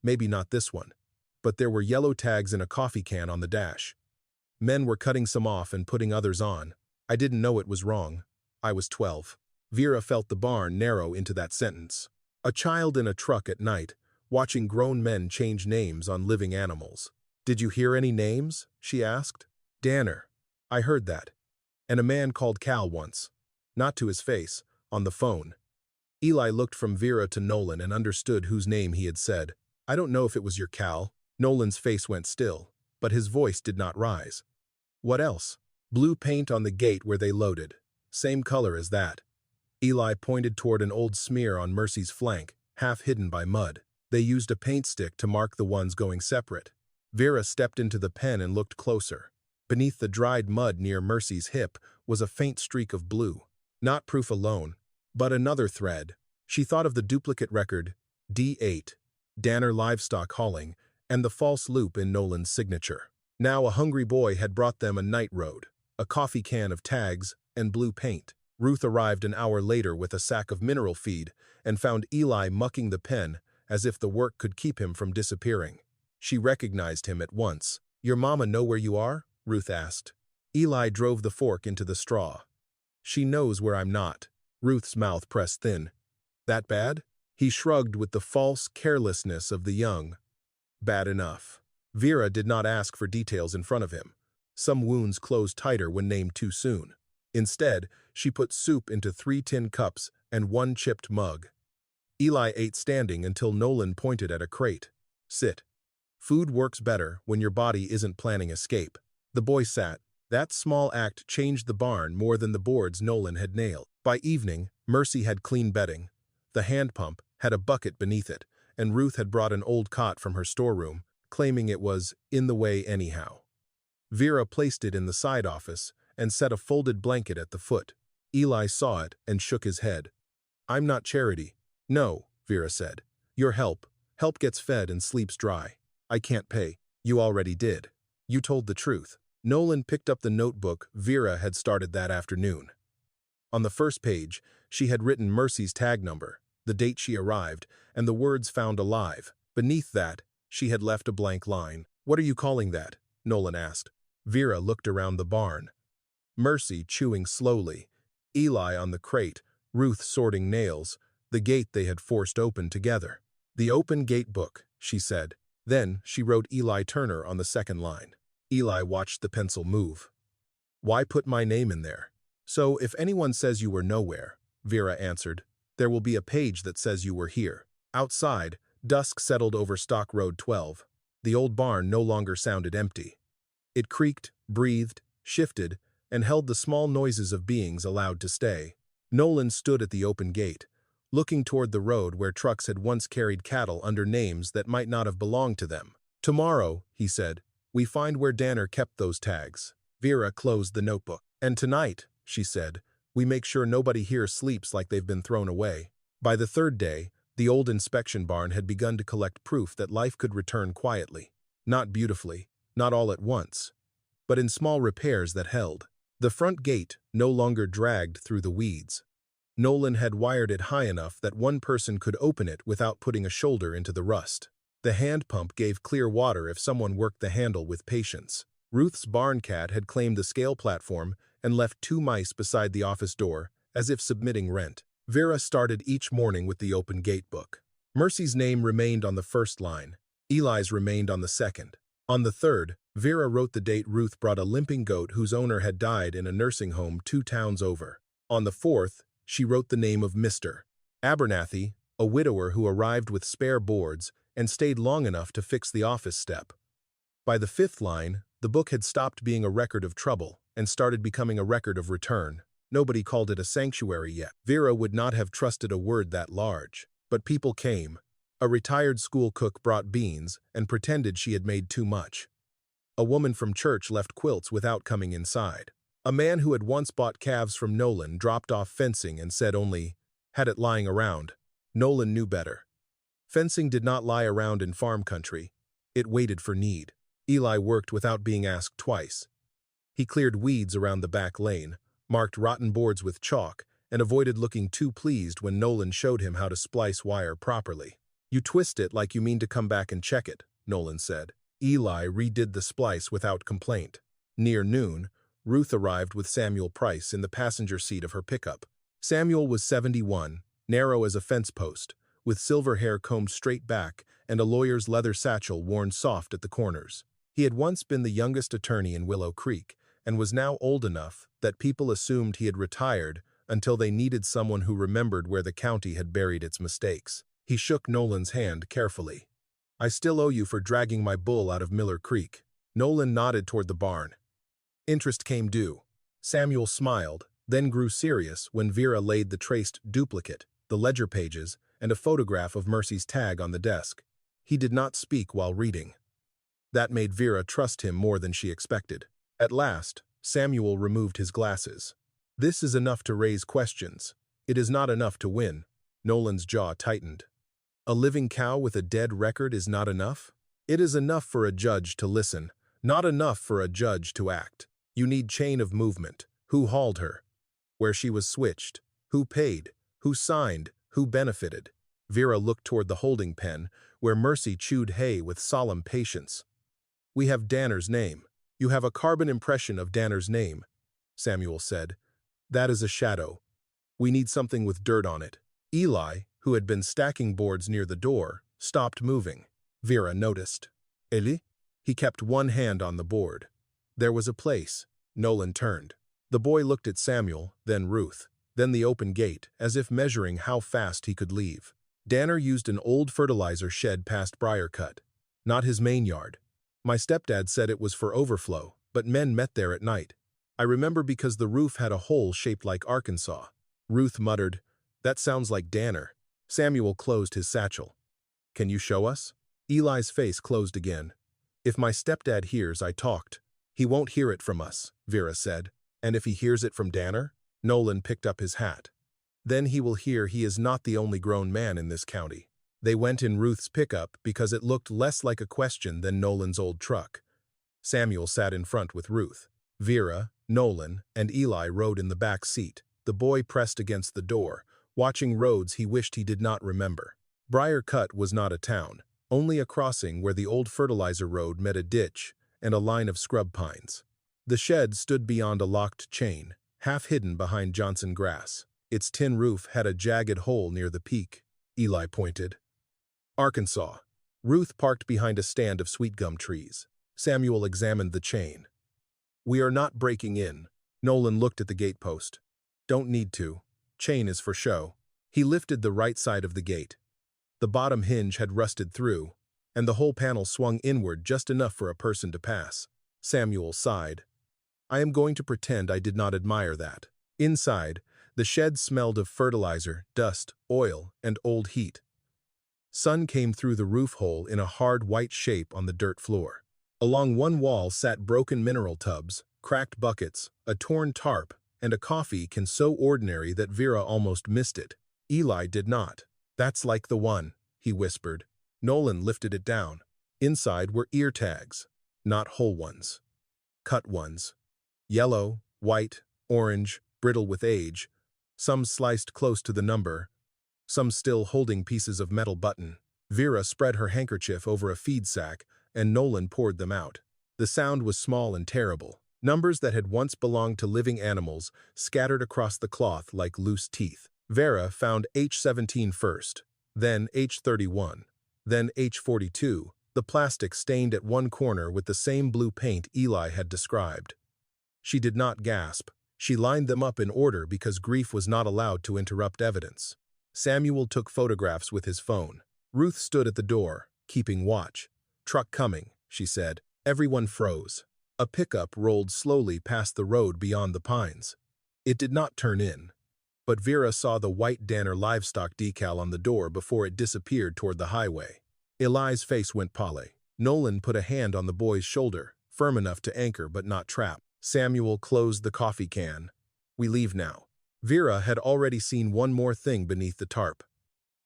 Maybe not this one. But there were yellow tags in a coffee can on the dash. Men were cutting some off and putting others on. I didn't know it was wrong. I was 12. Vera felt the barn narrow into that sentence. A child in a truck at night, watching grown men change names on living animals. Did you hear any names? She asked. Danner. I heard that. And a man called Cal once. Not to his face, on the phone. Eli looked from Vera to Nolan and understood whose name he had said. I don't know if it was your Cal. Nolan's face went still, but his voice did not rise. What else? Blue paint on the gate where they loaded. Same color as that. Eli pointed toward an old smear on Mercy's flank, half hidden by mud. They used a paint stick to mark the ones going separate. Vera stepped into the pen and looked closer. Beneath the dried mud near Mercy's hip was a faint streak of blue. Not proof alone, but another thread. She thought of the duplicate record, D8, Danner Livestock Hauling, and the false loop in Nolan's signature. Now a hungry boy had brought them a night road, a coffee can of tags, and blue paint. Ruth arrived an hour later with a sack of mineral feed and found Eli mucking the pen as if the work could keep him from disappearing. She recognized him at once. Your mama know where you are? Ruth asked. Eli drove the fork into the straw. She knows where I'm not. Ruth's mouth pressed thin. That bad? He shrugged with the false carelessness of the young. Bad enough. Vera did not ask for details in front of him. Some wounds closed tighter when named too soon. Instead, she put soup into 3 tin cups and 1 chipped mug. Eli ate standing until Nolan pointed at a crate. Sit. Food works better when your body isn't planning escape. The boy sat. That small act changed the barn more than the boards Nolan had nailed. By evening, Mercy had clean bedding. The hand pump had a bucket beneath it, and Ruth had brought an old cot from her storeroom, claiming it was in the way anyhow. Vera placed it in the side office and set a folded blanket at the foot. Eli saw it and shook his head. I'm not charity. No, Vera said. Your help. Help gets fed and sleeps dry. I can't pay. You already did. You told the truth. Nolan picked up the notebook Vera had started that afternoon. On the first page, she had written Mercy's tag number, the date she arrived, and the words found alive. Beneath that, she had left a blank line. What are you calling that? Nolan asked. Vera looked around the barn. Mercy chewing slowly, Eli on the crate, Ruth sorting nails, the gate they had forced open together. The open gate book, she said. Then she wrote Eli Turner on the second line. Eli watched the pencil move. Why put my name in there? So if anyone says you were nowhere, Vera answered, there will be a page that says you were here. Outside, dusk settled over Stock Road 12. The old barn no longer sounded empty. It creaked, breathed, shifted, and held the small noises of beings allowed to stay. Nolan stood at the open gate, looking toward the road where trucks had once carried cattle under names that might not have belonged to them. Tomorrow, he said, we find where Danner kept those tags. Vera closed the notebook. And tonight, she said, we make sure nobody here sleeps like they've been thrown away. By the third day, the old inspection barn had begun to collect proof that life could return quietly. Not beautifully, not all at once, but in small repairs that held. The front gate no longer dragged through the weeds. Nolan had wired it high enough that one person could open it without putting a shoulder into the rust. The hand pump gave clear water if someone worked the handle with patience. Ruth's barn cat had claimed the scale platform and left 2 mice beside the office door, as if submitting rent. Vera started each morning with the open gate book. Mercy's name remained on the first line. Eli's remained on the second. On the third, Vera wrote the date Ruth brought a limping goat whose owner had died in a nursing home 2 towns over. On the fourth, she wrote the name of Mr. Abernathy, a widower who arrived with spare boards and stayed long enough to fix the office step. By the 5th line, the book had stopped being a record of trouble and started becoming a record of return. Nobody called it a sanctuary yet. Vera would not have trusted a word that large. But people came. A retired school cook brought beans and pretended she had made too much. A woman from church left quilts without coming inside. A man who had once bought calves from Nolan dropped off fencing and said only, had it lying around. Nolan knew better. Fencing did not lie around in farm country. It waited for need. Eli worked without being asked twice. He cleared weeds around the back lane, marked rotten boards with chalk, and avoided looking too pleased when Nolan showed him how to splice wire properly. You twist it like you mean to come back and check it, Nolan said. Eli redid the splice without complaint. Near noon, Ruth arrived with Samuel Price in the passenger seat of her pickup. Samuel was 71, narrow as a fence post, with silver hair combed straight back and a lawyer's leather satchel worn soft at the corners. He had once been the youngest attorney in Willow Creek and was now old enough that people assumed he had retired, until they needed someone who remembered where the county had buried its mistakes. He shook Nolan's hand carefully. "I still owe you for dragging my bull out of Miller Creek." Nolan nodded toward the barn. Interest came due. Samuel smiled, then grew serious when Vera laid the traced duplicate, the ledger pages, and a photograph of Mercy's tag on the desk. He did not speak while reading. That made Vera trust him more than she expected. At last, Samuel removed his glasses. "This is enough to raise questions. It is not enough to win." Nolan's jaw tightened. "A living cow with a dead record is not enough? It is enough for a judge to listen, not enough for a judge to act. You need chain of movement. Who hauled her? Where she was switched? Who paid? Who signed? Who benefited?" Vera looked toward the holding pen, where Mercy chewed hay with solemn patience. "We have Danner's name. You have a carbon impression of Danner's name," Samuel said. "That is a shadow. We need something with dirt on it." Eli, who had been stacking boards near the door, stopped moving. Vera noticed. "Eli?" He kept one hand on the board. There was a place. Nolan turned. The boy looked at Samuel, then Ruth, then the open gate, as if measuring how fast he could leave. Danner used an old fertilizer shed past Briarcut. Not his main yard. My stepdad said it was for overflow, but men met there at night. I remember because the roof had a hole shaped like Arkansas. Ruth muttered, "That sounds like Danner." Samuel closed his satchel. "Can you show us?" Eli's face closed again. "If my stepdad hears I talked." "He won't hear it from us," Vera said. "And if he hears it from Danner?" Nolan picked up his hat. "Then he will hear he is not the only grown man in this county." They went in Ruth's pickup because it looked less like a question than Nolan's old truck. Samuel sat in front with Ruth. Vera, Nolan, and Eli rode in the back seat. The boy pressed against the door, watching roads he wished he did not remember. Briarcut was not a town, only a crossing where the old fertilizer road met a ditch and a line of scrub pines. The shed stood beyond a locked chain, half hidden behind Johnson grass. Its tin roof had a jagged hole near the peak. Eli pointed. "Arkansas." Ruth parked behind a stand of sweet gum trees. Samuel examined the chain. "We are not breaking in." Nolan looked at the gatepost. "Don't need to. Chain is for show." He lifted the right side of the gate. The bottom hinge had rusted through, and the whole panel swung inward just enough for a person to pass. Samuel sighed. "I am going to pretend I did not admire that." Inside, the shed smelled of fertilizer, dust, oil, and old heat. Sun came through the roof hole in a hard white shape on the dirt floor. Along one wall sat broken mineral tubs, cracked buckets, a torn tarp, and a coffee can so ordinary that Vera almost missed it. Eli did not. "That's like the one," he whispered. Nolan lifted it down. Inside were ear tags. Not whole ones. Cut ones. Yellow, white, orange, brittle with age. Some sliced close to the number. Some still holding pieces of metal button. Vera spread her handkerchief over a feed sack, and Nolan poured them out. The sound was small and terrible. Numbers that had once belonged to living animals scattered across the cloth like loose teeth. Vera found H17 first, then H31, then H42, the plastic stained at one corner with the same blue paint Eli had described. She did not gasp. She lined them up in order because grief was not allowed to interrupt evidence. Samuel took photographs with his phone. Ruth stood at the door, keeping watch. "Truck coming," she said. Everyone froze. A pickup rolled slowly past the road beyond the pines. It did not turn in, but Vera saw the white Danner livestock decal on the door before it disappeared toward the highway. Eli's face went pale. Nolan put a hand on the boy's shoulder, firm enough to anchor but not trap. Samuel closed the coffee can. "We leave now." Vera had already seen one more thing beneath the tarp.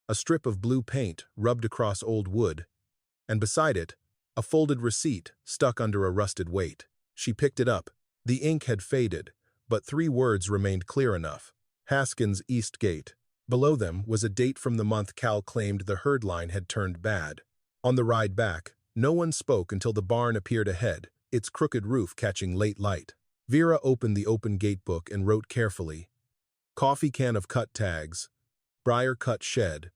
A strip of blue paint rubbed across old wood, and beside it, a folded receipt stuck under a rusted weight. She picked it up. The ink had faded, but 3 words remained clear enough. Haskins East Gate. Below them was a date from the month Cal claimed the herd line had turned bad. On the ride back, no one spoke until the barn appeared ahead, its crooked roof catching late light. Vera opened the open gate book and wrote carefully, "Coffee can of cut tags, Briarcut shed,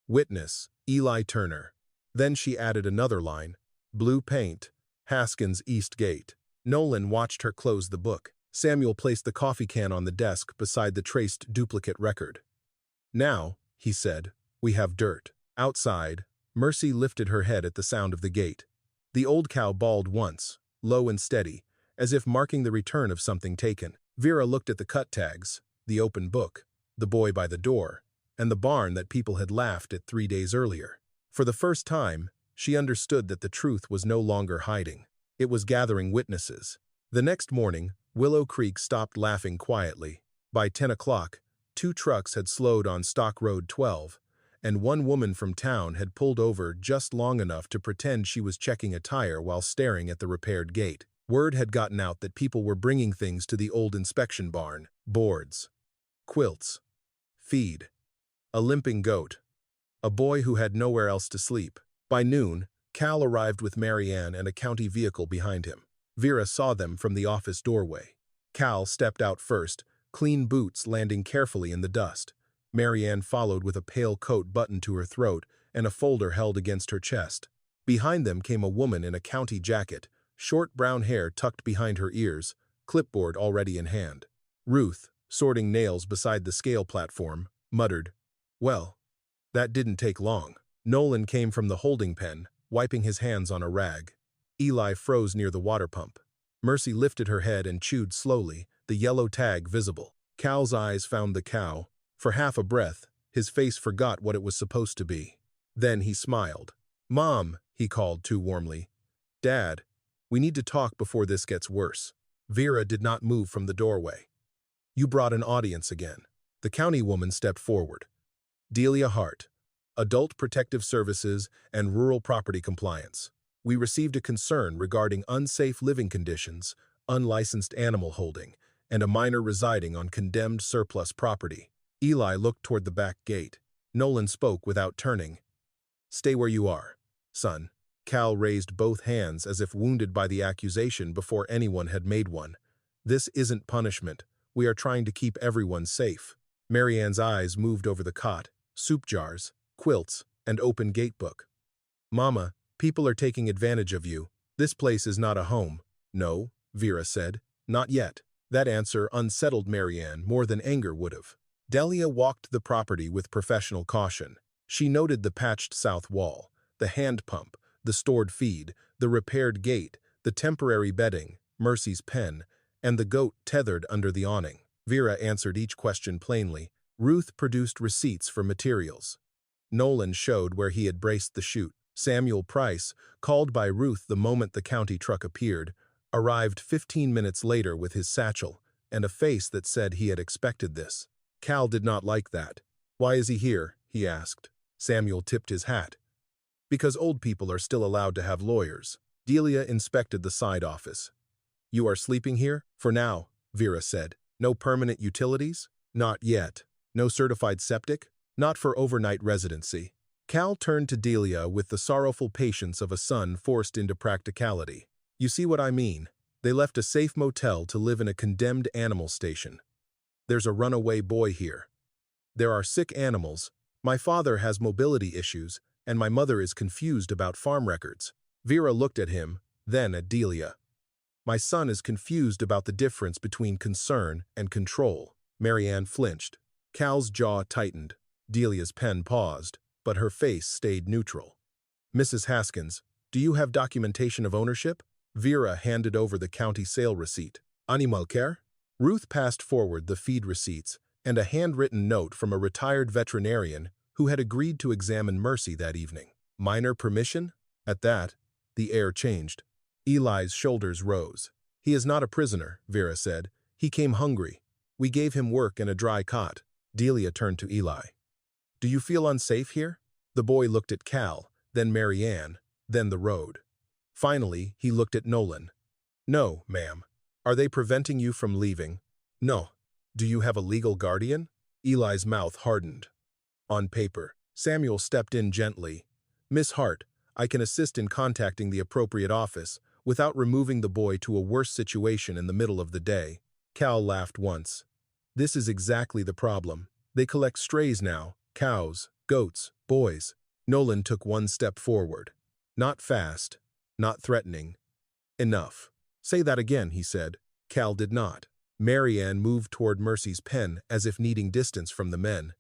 witness, Eli Turner." Then she added another line, "Blue paint, Haskins East Gate." Nolan watched her close the book. Samuel placed the coffee can on the desk beside the traced duplicate record. "Now," he said, "we have dirt." Outside, Mercy lifted her head at the sound of the gate. The old cow bawled once, low and steady, as if marking the return of something taken. Vera looked at the cut tags, the open book, the boy by the door, and the barn that people had laughed at 3 days earlier. For the first time, she understood that the truth was no longer hiding. It was gathering witnesses. The next morning, Willow Creek stopped laughing quietly. By 10 o'clock, 2 trucks had slowed on Stock Road 12, and one woman from town had pulled over just long enough to pretend she was checking a tire while staring at the repaired gate. Word had gotten out that people were bringing things to the old inspection barn: boards, quilts, feed, a limping goat, a boy who had nowhere else to sleep. By noon, Cal arrived with Mary Ann and a county vehicle behind him. Vera saw them from the office doorway. Cal stepped out first, clean boots landing carefully in the dust. Mary Ann followed with a pale coat buttoned to her throat and a folder held against her chest. Behind them came a woman in a county jacket, short brown hair tucked behind her ears, clipboard already in hand. Ruth, sorting nails beside the scale platform, muttered, "Well, that didn't take long." Nolan came from the holding pen, wiping his hands on a rag. Eli froze near the water pump. Mercy lifted her head and chewed slowly, the yellow tag visible. Cal's eyes found the cow. For half a breath, his face forgot what it was supposed to be. Then he smiled. "Mom," he called too warmly. "Dad, we need to talk before this gets worse." Vera did not move from the doorway. "You brought an audience again." The county woman stepped forward. "Delia Hart, Adult Protective Services and Rural Property Compliance. We received a concern regarding unsafe living conditions, unlicensed animal holding, and a minor residing on condemned surplus property." Eli looked toward the back gate. Nolan spoke without turning. "Stay where you are, son." Cal raised both hands as if wounded by the accusation before anyone had made one. "This isn't punishment. We are trying to keep everyone safe." Mary Ann's eyes moved over the cot, soup jars, quilts, and open gate book. "Mama, people are taking advantage of you. This place is not a home." "No," Vera said, "not yet." That answer unsettled Mary Ann more than anger would have. Delia walked the property with professional caution. She noted the patched south wall, the hand pump, the stored feed, the repaired gate, the temporary bedding, Mercy's pen, and the goat tethered under the awning. Vera answered each question plainly. Ruth produced receipts for materials. Nolan showed where he had braced the chute. Samuel Price, called by Ruth the moment the county truck appeared, arrived 15 minutes later with his satchel and a face that said he had expected this. Cal did not like that. "Why is he here?" he asked. Samuel tipped his hat. "Because old people are still allowed to have lawyers." Delia inspected the side office. "You are sleeping here?" "For now," Vera said. "No permanent utilities?" "Not yet." "No certified septic?" "Not for overnight residency." Cal turned to Delia with the sorrowful patience of a son forced into practicality. "You see what I mean? They left a safe motel to live in a condemned animal station. There's a runaway boy here. There are sick animals. My father has mobility issues, and my mother is confused about farm records." Vera looked at him, then at Delia. "My son is confused about the difference between concern and control." Mary Ann flinched. Cal's jaw tightened. Delia's pen paused, but her face stayed neutral. "Mrs. Haskins, do you have documentation of ownership?" Vera handed over the county sale receipt. "Animal care?" Ruth passed forward the feed receipts and a handwritten note from a retired veterinarian who had agreed to examine Mercy that evening. "Minor permission?" At that, the air changed. Eli's shoulders rose. "He is not a prisoner," Vera said. "He came hungry. We gave him work and a dry cot." Delia turned to Eli. "Do you feel unsafe here?" The boy looked at Cal, then Mary Ann, then the road. Finally, he looked at Nolan. "No, ma'am. Are they preventing you from leaving?" "No." "Do you have a legal guardian?" Eli's mouth hardened. "On paper." Samuel stepped in gently. "Miss Hart, I can assist in contacting the appropriate office without removing the boy to a worse situation in the middle of the day." Cal laughed once. "This is exactly the problem. They collect strays now, cows, goats, boys." Nolan took one step forward. "Not fast, not threatening. Enough." "Say that again," he said. Cal did not. Marianne moved toward Mercy's pen as if needing distance from the men.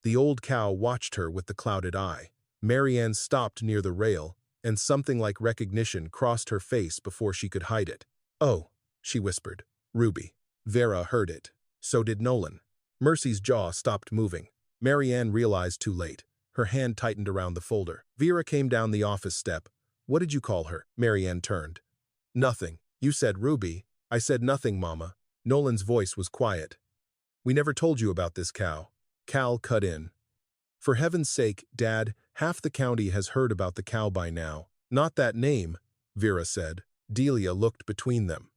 The old cow watched her with the clouded eye. Marianne stopped near the rail, and something like recognition crossed her face before she could hide it. "Oh," she whispered. "Ruby." Vera heard it. So did Nolan. Mercy's jaw stopped moving. Marianne realized too late. Her hand tightened around the folder. Vera came down the office step. "What did you call her?" Marianne turned. "Nothing. You said Ruby." "I said nothing, Mama." Nolan's voice was quiet. "We never told you about this cow." Cal cut in. "For heaven's sake, Dad, half the county has heard about the cow by now." "Not that name," Vera said. Delia looked between them.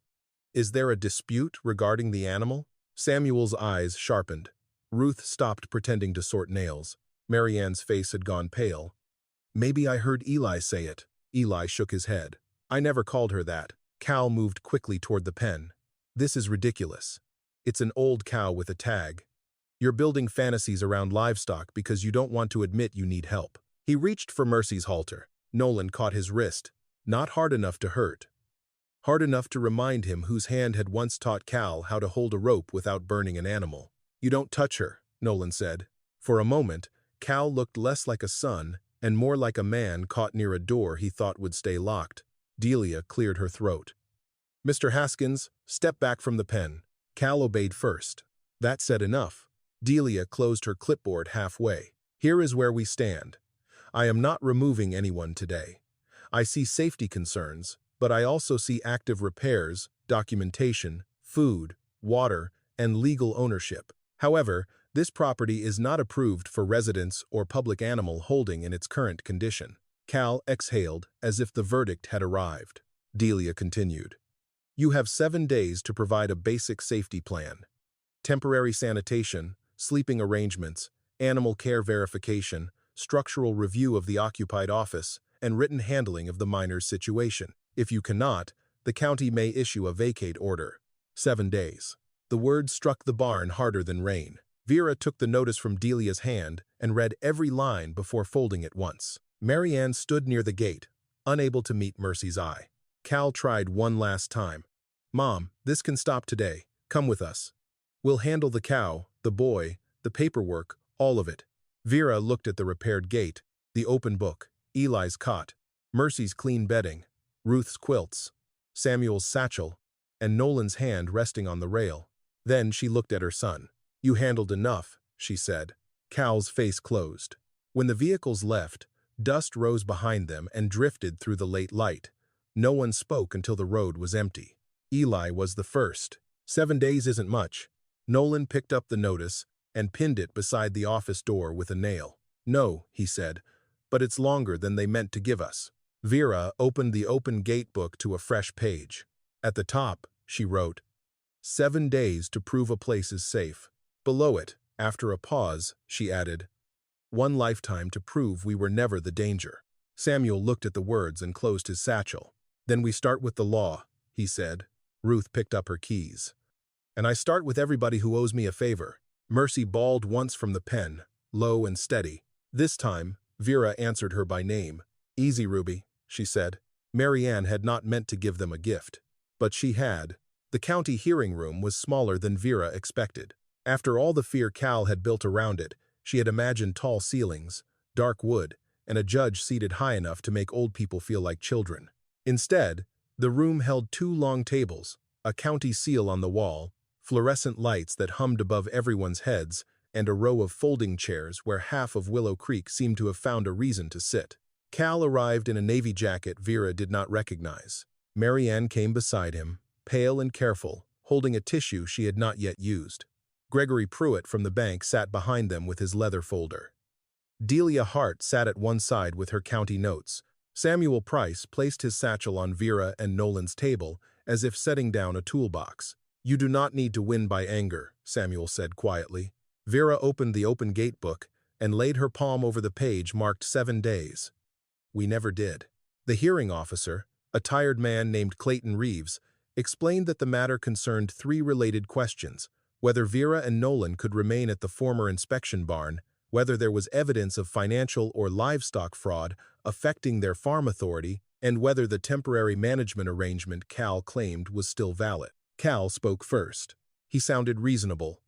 "Is there a dispute regarding the animal?" Samuel's eyes sharpened. Ruth stopped pretending to sort nails. Marianne's face had gone pale. "Maybe I heard Eli say it." Eli shook his head. "I never called her that." Cal moved quickly toward the pen. "This is ridiculous. It's an old cow with a tag. You're building fantasies around livestock because you don't want to admit you need help." He reached for Mercy's halter. Nolan caught his wrist. Not hard enough to hurt. Hard enough to remind him whose hand had once taught Cal how to hold a rope without burning an animal. "You don't touch her," Nolan said. For a moment, Cal looked less like a son and more like a man caught near a door he thought would stay locked. Delia cleared her throat. "Mr. Haskins, step back from the pen." Cal obeyed first. That said enough. Delia closed her clipboard halfway. "Here is where we stand. I am not removing anyone today. I see safety concerns, but I also see active repairs, documentation, food, water, and legal ownership. However, this property is not approved for residents or public animal holding in its current condition." Cal exhaled as if the verdict had arrived. Delia continued. "You have 7 days to provide a basic safety plan. Temporary sanitation, sleeping arrangements, animal care verification, structural review of the occupied office, and written handling of the minor's situation. If you cannot, the county may issue a vacate order. 7 days. The words struck the barn harder than rain. Vera took the notice from Delia's hand and read every line before folding it once. Marianne stood near the gate, unable to meet Mercy's eye. Cal tried one last time. "Mom, this can stop today. Come with us. We'll handle the cow, the boy, the paperwork, all of it." Vera looked at the repaired gate, the open book, Eli's cot, Mercy's clean bedding, Ruth's quilts, Samuel's satchel, and Nolan's hand resting on the rail. Then she looked at her son. "You handled enough," she said. Cal's face closed. When the vehicles left, dust rose behind them and drifted through the late light. No one spoke until the road was empty. Eli was the first. 7 days isn't much. Nolan picked up the notice and pinned it beside the office door with a nail. "No," he said, "but it's longer than they meant to give us." Vera opened the open gate book to a fresh page. At the top, she wrote, 7 days to prove a place is safe. Below it, after a pause, she added, 1 lifetime to prove we were never the danger. Samuel looked at the words and closed his satchel. "Then we start with the law," he said. Ruth picked up her keys. "And I start with everybody who owes me a favor." Mercy bawled once from the pen, low and steady. This time, Vera answered her by name. "Easy, Ruby," she said. Marianne had not meant to give them a gift. But she had. The county hearing room was smaller than Vera expected. After all the fear Cal had built around it, she had imagined tall ceilings, dark wood, and a judge seated high enough to make old people feel like children. Instead, the room held 2 long tables, a county seal on the wall, fluorescent lights that hummed above everyone's heads, and a row of folding chairs where half of Willow Creek seemed to have found a reason to sit. Cal arrived in a navy jacket Vera did not recognize. Marianne came beside him, pale and careful, holding a tissue she had not yet used. Gregory Pruitt from the bank sat behind them with his leather folder. Delia Hart sat at one side with her county notes. Samuel Price placed his satchel on Vera and Nolan's table, as if setting down a toolbox. "You do not need to win by anger," Samuel said quietly. Vera opened the open gate book and laid her palm over the page marked 7 days. "We never did." The hearing officer, a tired man named Clayton Reeves, explained that the matter concerned 3 related questions: whether Vera and Nolan could remain at the former inspection barn, whether there was evidence of financial or livestock fraud affecting their farm authority, and whether the temporary management arrangement Cal claimed was still valid. Cal spoke first. He sounded reasonable.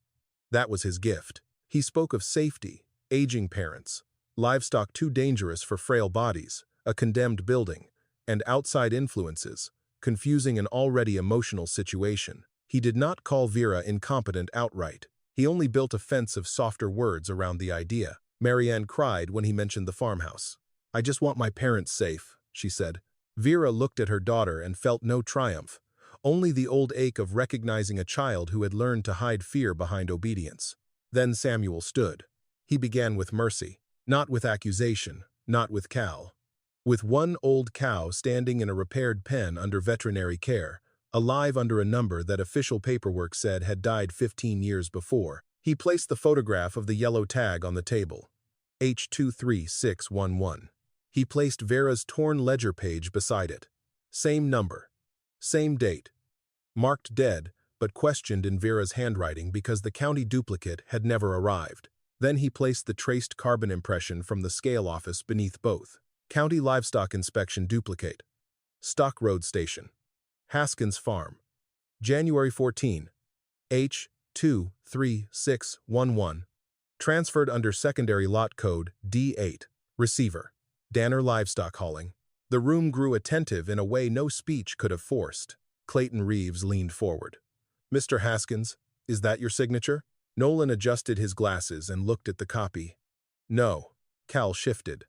That was his gift. He spoke of safety, aging parents, livestock too dangerous for frail bodies, a condemned building, and outside influences, confusing an already emotional situation. He did not call Vera incompetent outright. He only built a fence of softer words around the idea. Marianne cried when he mentioned the farmhouse. "I just want my parents safe," she said. Vera looked at her daughter and felt no triumph, only the old ache of recognizing a child who had learned to hide fear behind obedience. Then Samuel stood. He began with mercy, not with accusation, not with Cal. With one old cow standing in a repaired pen under veterinary care, alive under a number that official paperwork said had died 15 years before, he placed the photograph of the yellow tag on the table. H23611. He placed Vera's torn ledger page beside it. Same number. Same date. Marked dead, but questioned in Vera's handwriting because the county duplicate had never arrived. Then he placed the traced carbon impression from the scale office beneath both. County Livestock Inspection Duplicate. Stock Road Station. Haskins Farm. January 14. H23611. Transferred under secondary lot code D8. Receiver. Danner Livestock Hauling. The room grew attentive in a way no speech could have forced. Clayton Reeves leaned forward. "Mr. Haskins, is that your signature?" Nolan adjusted his glasses and looked at the copy. "No." Cal shifted.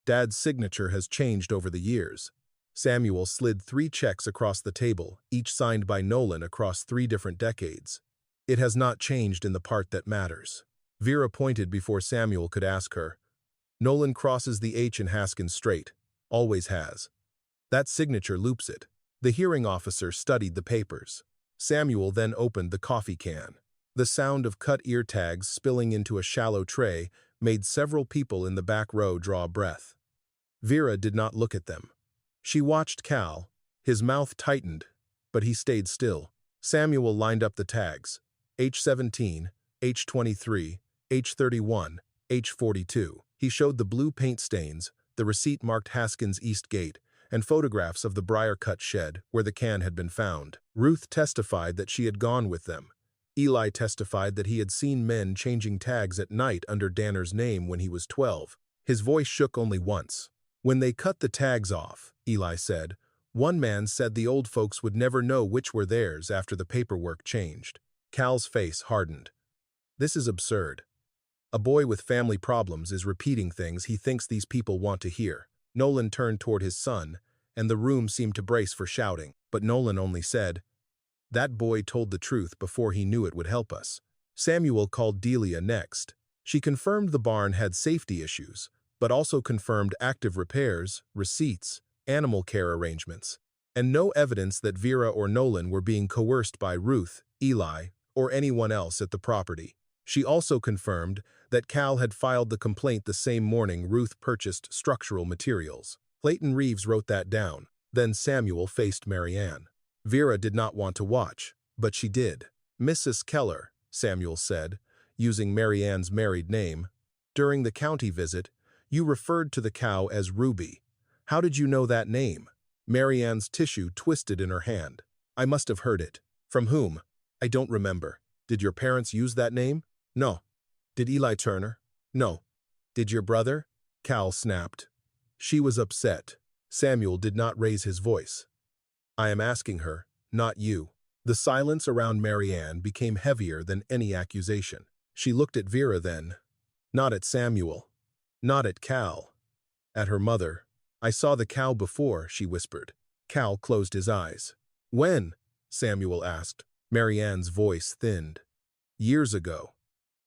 "Dad's signature has changed over the years." Samuel slid 3 checks across the table, each signed by Nolan across 3 different decades. "It has not changed in the part that matters." Vera pointed before Samuel could ask her. "Nolan crosses the H in Haskins straight. Always has. That signature loops it." The hearing officer studied the papers. Samuel then opened the coffee can. The sound of cut ear tags spilling into a shallow tray made several people in the back row draw a breath. Vera did not look at them. She watched Cal. His mouth tightened, but he stayed still. Samuel lined up the tags. H17, H23, H31, H42. He showed the blue paint stains, the receipt marked Haskins East Gate, and photographs of the briar-cut shed where the can had been found. Ruth testified that she had gone with them. Eli testified that he had seen men changing tags at night under Danner's name when he was 12. His voice shook only once. "When they cut the tags off," Eli said, "one man said the old folks would never know which were theirs after the paperwork changed." Cal's face hardened. "This is absurd. A boy with family problems is repeating things he thinks these people want to hear." Nolan turned toward his son, and the room seemed to brace for shouting, but Nolan only said, "That boy told the truth before he knew it would help us." Samuel called Delia next. She confirmed the barn had safety issues, but also confirmed active repairs, receipts, animal care arrangements, and no evidence that Vera or Nolan were being coerced by Ruth, Eli, or anyone else at the property. She also confirmed that Cal had filed the complaint the same morning Ruth purchased structural materials. Clayton Reeves wrote that down. Then Samuel faced Marianne. Vera did not want to watch, but she did. "Mrs. Keller," Samuel said, using Marianne's married name, "during the county visit, you referred to the cow as Ruby. How did you know that name?" Marianne's tissue twisted in her hand. "I must have heard it." "From whom?" "I don't remember." "Did your parents use that name?" "No." "Did Eli Turner?" "No." "Did your brother?" Cal snapped. She was upset. Samuel did not raise his voice. "I am asking her, not you." The silence around Marianne became heavier than any accusation. She looked at Vera then. Not at Samuel. Not at Cal. At her mother. "I saw the cow before," she whispered. Cal closed his eyes. "When?" Samuel asked. Marianne's voice thinned. "Years ago.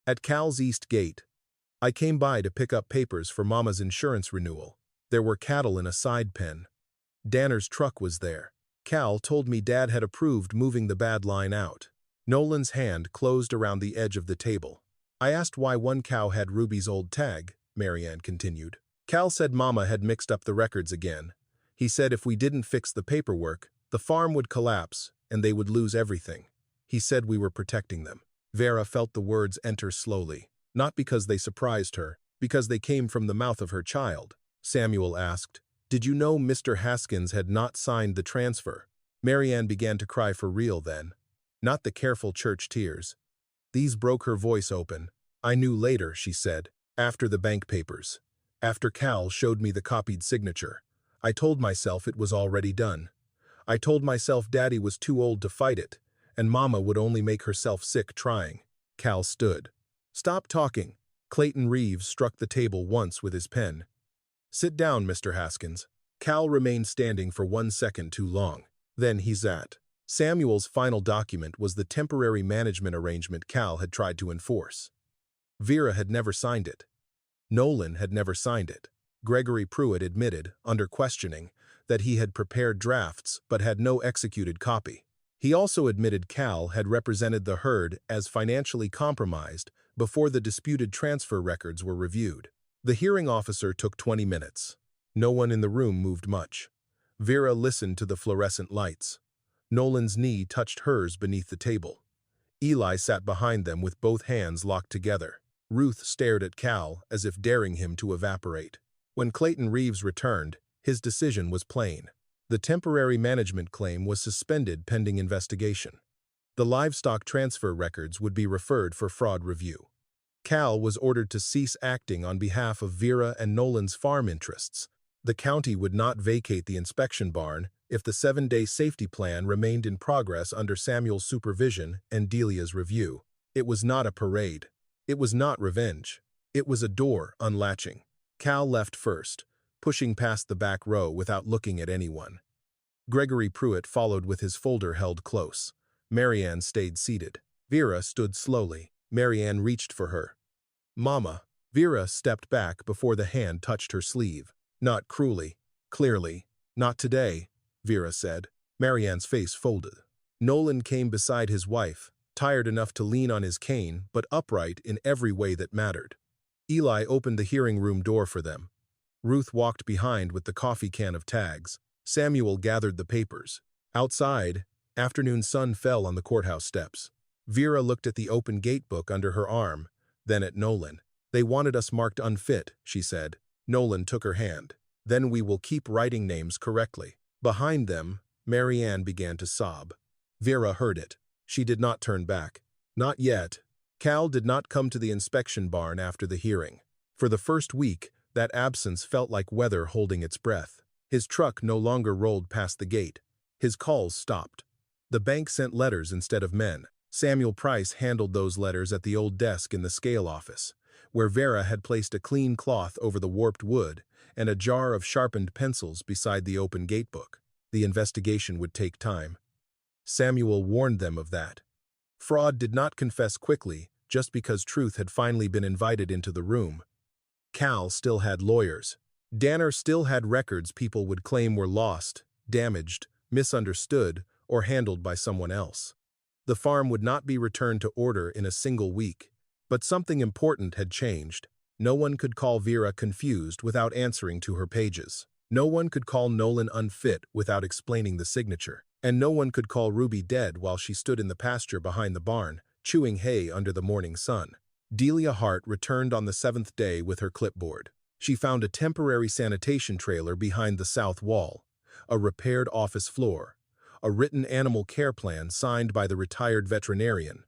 At Cal's East Gate. I came by to pick up papers for Mama's insurance renewal. There were cattle in a side pen. Danner's truck was there. Cal told me Dad had approved moving the bad line out." Nolan's hand closed around the edge of the table. "I asked why one cow had Ruby's old tag," Marianne continued. "Cal said Mama had mixed up the records again. He said if we didn't fix the paperwork, the farm would collapse and they would lose everything. He said we were protecting them." Vera felt the words enter slowly, not because they surprised her, because they came from the mouth of her child. Samuel asked, "Did you know Mr. Haskins had not signed the transfer?" Marianne began to cry for real then. not the careful church tears. These broke her voice open. I knew later, she said, after the bank papers. After Cal showed me the copied signature. I told myself it was already done. I told myself Daddy was too old to fight it, and Mama would only make herself sick trying. Cal stood. Stop talking. Clayton Reeves struck the table once with his pen. Sit down, Mr. Haskins. Cal remained standing for 1 second too long. Then he sat. Samuel's final document was the temporary management arrangement Cal had tried to enforce. Vera had never signed it. Nolan had never signed it. Gregory Pruitt admitted, under questioning, that he had prepared drafts but had no executed copy. He also admitted Cal had represented the herd as financially compromised before the disputed transfer records were reviewed. The hearing officer took 20 minutes. No one in the room moved much. Vera listened to the fluorescent lights. Nolan's knee touched hers beneath the table. Eli sat behind them with both hands locked together. Ruth stared at Cal as if daring him to evaporate. When Clayton Reeves returned, his decision was plain. The temporary management claim was suspended pending investigation. The livestock transfer records would be referred for fraud review. Cal was ordered to cease acting on behalf of Vera and Nolan's farm interests. The county would not vacate the inspection barn if the 7-day safety plan remained in progress under Samuel's supervision and Delia's review. It was not a parade. It was not revenge. It was a door unlatching. Cal left first, pushing past the back row without looking at anyone. Gregory Pruitt followed with his folder held close. Marianne stayed seated. Vera stood slowly. Marianne reached for her. Mama. Vera stepped back before the hand touched her sleeve. Not cruelly. Clearly. Not today, Vera said. Marianne's face folded. Nolan came beside his wife, tired enough to lean on his cane, but upright in every way that mattered. Eli opened the hearing room door for them. Ruth walked behind with the coffee can of tags. Samuel gathered the papers. Outside, afternoon sun fell on the courthouse steps. Vera looked at the open gate book under her arm, then at Nolan. They wanted us marked unfit, she said. Nolan took her hand. Then we will keep writing names correctly. Behind them, Marianne began to sob. Vera heard it. She did not turn back. Not yet. Cal did not come to the inspection barn after the hearing. For the first week, that absence felt like weather holding its breath. His truck no longer rolled past the gate. His calls stopped. The bank sent letters instead of men. Samuel Price handled those letters at the old desk in the scale office, where Vera had placed a clean cloth over the warped wood and a jar of sharpened pencils beside the open gatebook. The investigation would take time. Samuel warned them of that. Fraud did not confess quickly just because truth had finally been invited into the room. Cal still had lawyers. Danner still had records people would claim were lost, damaged, misunderstood, or handled by someone else. The farm would not be returned to order in a single week. But something important had changed. No one could call Vera confused without answering to her pages. No one could call Nolan unfit without explaining the signature. And no one could call Ruby dead while she stood in the pasture behind the barn, chewing hay under the morning sun. Delia Hart returned on the 7th day with her clipboard. She found a temporary sanitation trailer behind the south wall, a repaired office floor, a written animal care plan signed by the retired veterinarian,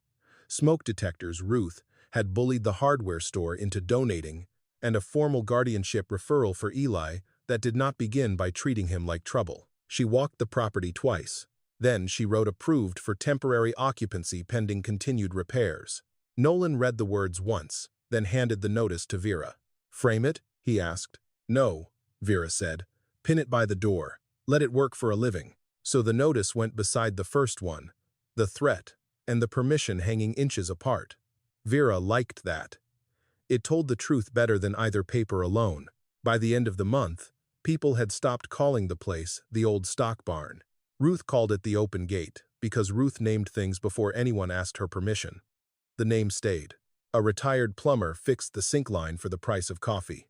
smoke detectors Ruth had bullied the hardware store into donating, and a formal guardianship referral for Eli that did not begin by treating him like trouble. She walked the property twice. Then she wrote approved for temporary occupancy pending continued repairs. Nolan read the words once, then handed the notice to Vera. Frame it? He asked. No, Vera said. Pin it by the door. Let it work for a living. So the notice went beside the first one, the threat, and the permission hanging inches apart. Vera liked that. It told the truth better than either paper alone. By the end of the month, people had stopped calling the place the old stock barn. Ruth called it the open gate, because Ruth named things before anyone asked her permission. The name stayed. A retired plumber fixed the sink line for the price of coffee.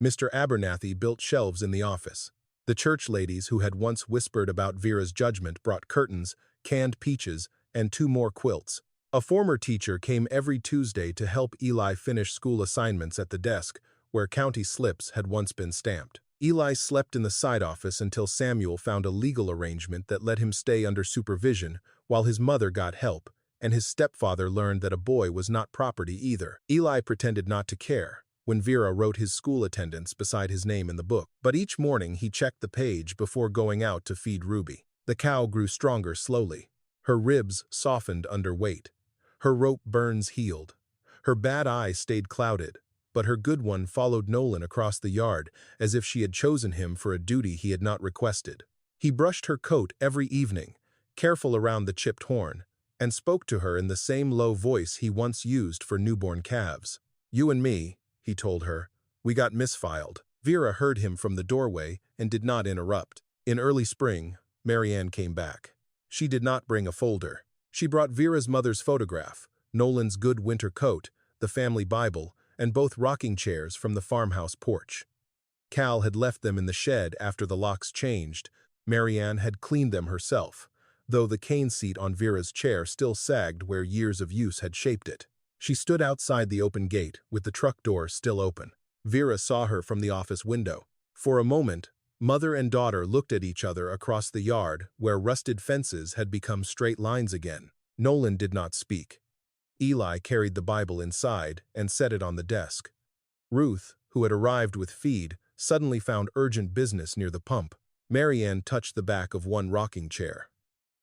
Mr. Abernathy built shelves in the office. The church ladies who had once whispered about Vera's judgment brought curtains, canned peaches, and 2 more quilts. A former teacher came every Tuesday to help Eli finish school assignments at the desk where county slips had once been stamped. Eli slept in the side office until Samuel found a legal arrangement that let him stay under supervision while his mother got help, and his stepfather learned that a boy was not property either. Eli pretended not to care when Vera wrote his school attendance beside his name in the book, but each morning he checked the page before going out to feed Ruby. The cow grew stronger slowly. Her ribs softened under weight. Her rope burns healed. Her bad eye stayed clouded, but her good one followed Nolan across the yard as if she had chosen him for a duty he had not requested. He brushed her coat every evening, careful around the chipped horn, and spoke to her in the same low voice he once used for newborn calves. "You and me," he told her, "we got misfiled." Vera heard him from the doorway and did not interrupt. In early spring, Marianne came back. She did not bring a folder. She brought Vera's mother's photograph, Nolan's good winter coat, the family Bible, and both rocking chairs from the farmhouse porch. Cal had left them in the shed after the locks changed. Marianne had cleaned them herself, though the cane seat on Vera's chair still sagged where years of use had shaped it. She stood outside the open gate, with the truck door still open. Vera saw her from the office window. For a moment, mother and daughter looked at each other across the yard where rusted fences had become straight lines again. Nolan did not speak. Eli carried the Bible inside and set it on the desk. Ruth, who had arrived with feed, suddenly found urgent business near the pump. Marianne touched the back of one rocking chair.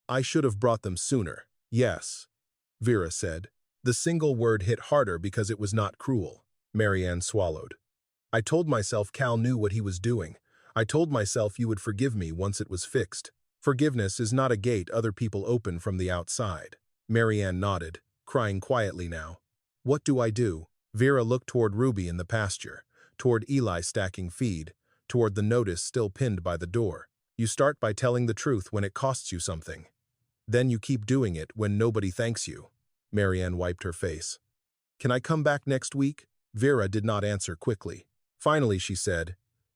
"I should have brought them sooner." "Yes," Vera said. The single word hit harder because it was not cruel. Marianne swallowed. "I told myself Cal knew what he was doing. I told myself you would forgive me once it was fixed. Forgiveness is not a gate other people open from the outside." Marianne nodded, crying quietly now. "What do I do?" Vera looked toward Ruby in the pasture, toward Eli stacking feed, toward the notice still pinned by the door. "You start by telling the truth when it costs you something. Then you keep doing it when nobody thanks you." Marianne wiped her face. "Can I come back next week?" Vera did not answer quickly. Finally she said,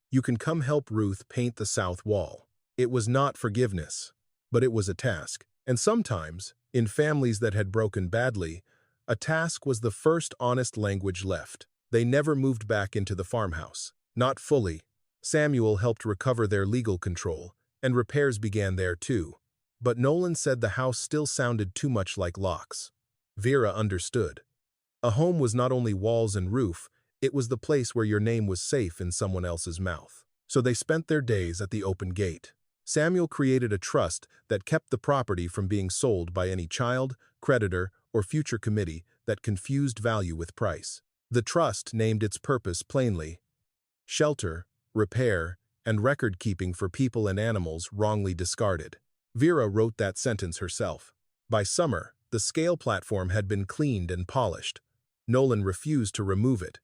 "You can come help Ruth paint the south wall." It was not forgiveness, but it was a task. And sometimes, in families that had broken badly, a task was the first honest language left. They never moved back into the farmhouse. Not fully. Samuel helped recover their legal control, and repairs began there too. But Nolan said the house still sounded too much like locks. Vera understood. A home was not only walls and roof, it was the place where your name was safe in someone else's mouth. So they spent their days at the open gate. Samuel created a trust that kept the property from being sold by any child, creditor, or future committee that confused value with price. The trust named its purpose plainly: shelter, repair, and record-keeping for people and animals wrongly discarded. Vera wrote that sentence herself. By summer, the scale platform had been cleaned and polished. Nolan refused to remove it.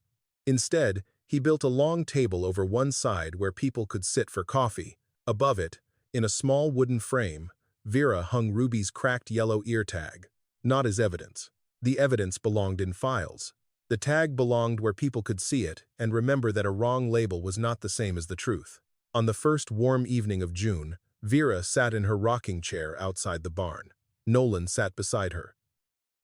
Instead, he built a long table over one side where people could sit for coffee. Above it, in a small wooden frame, Vera hung Ruby's cracked yellow ear tag. Not as evidence. The evidence belonged in files. The tag belonged where people could see it and remember that a wrong label was not the same as the truth. On the first warm evening of June, Vera sat in her rocking chair outside the barn. Nolan sat beside her.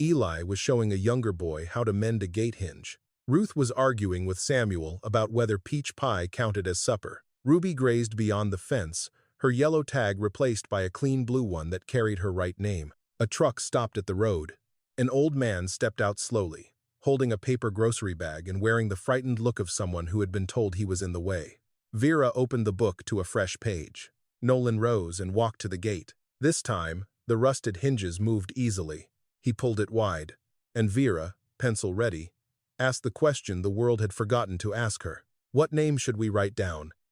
Eli was showing a younger boy how to mend a gate hinge. Ruth was arguing with Samuel about whether peach pie counted as supper. Ruby grazed beyond the fence, her yellow tag replaced by a clean blue one that carried her right name. A truck stopped at the road. An old man stepped out slowly, holding a paper grocery bag and wearing the frightened look of someone who had been told he was in the way. Vera opened the book to a fresh page. Nolan rose and walked to the gate. This time, the rusted hinges moved easily. He pulled it wide, and Vera, pencil ready, asked the question the world had forgotten to ask her. "What name should we write down?"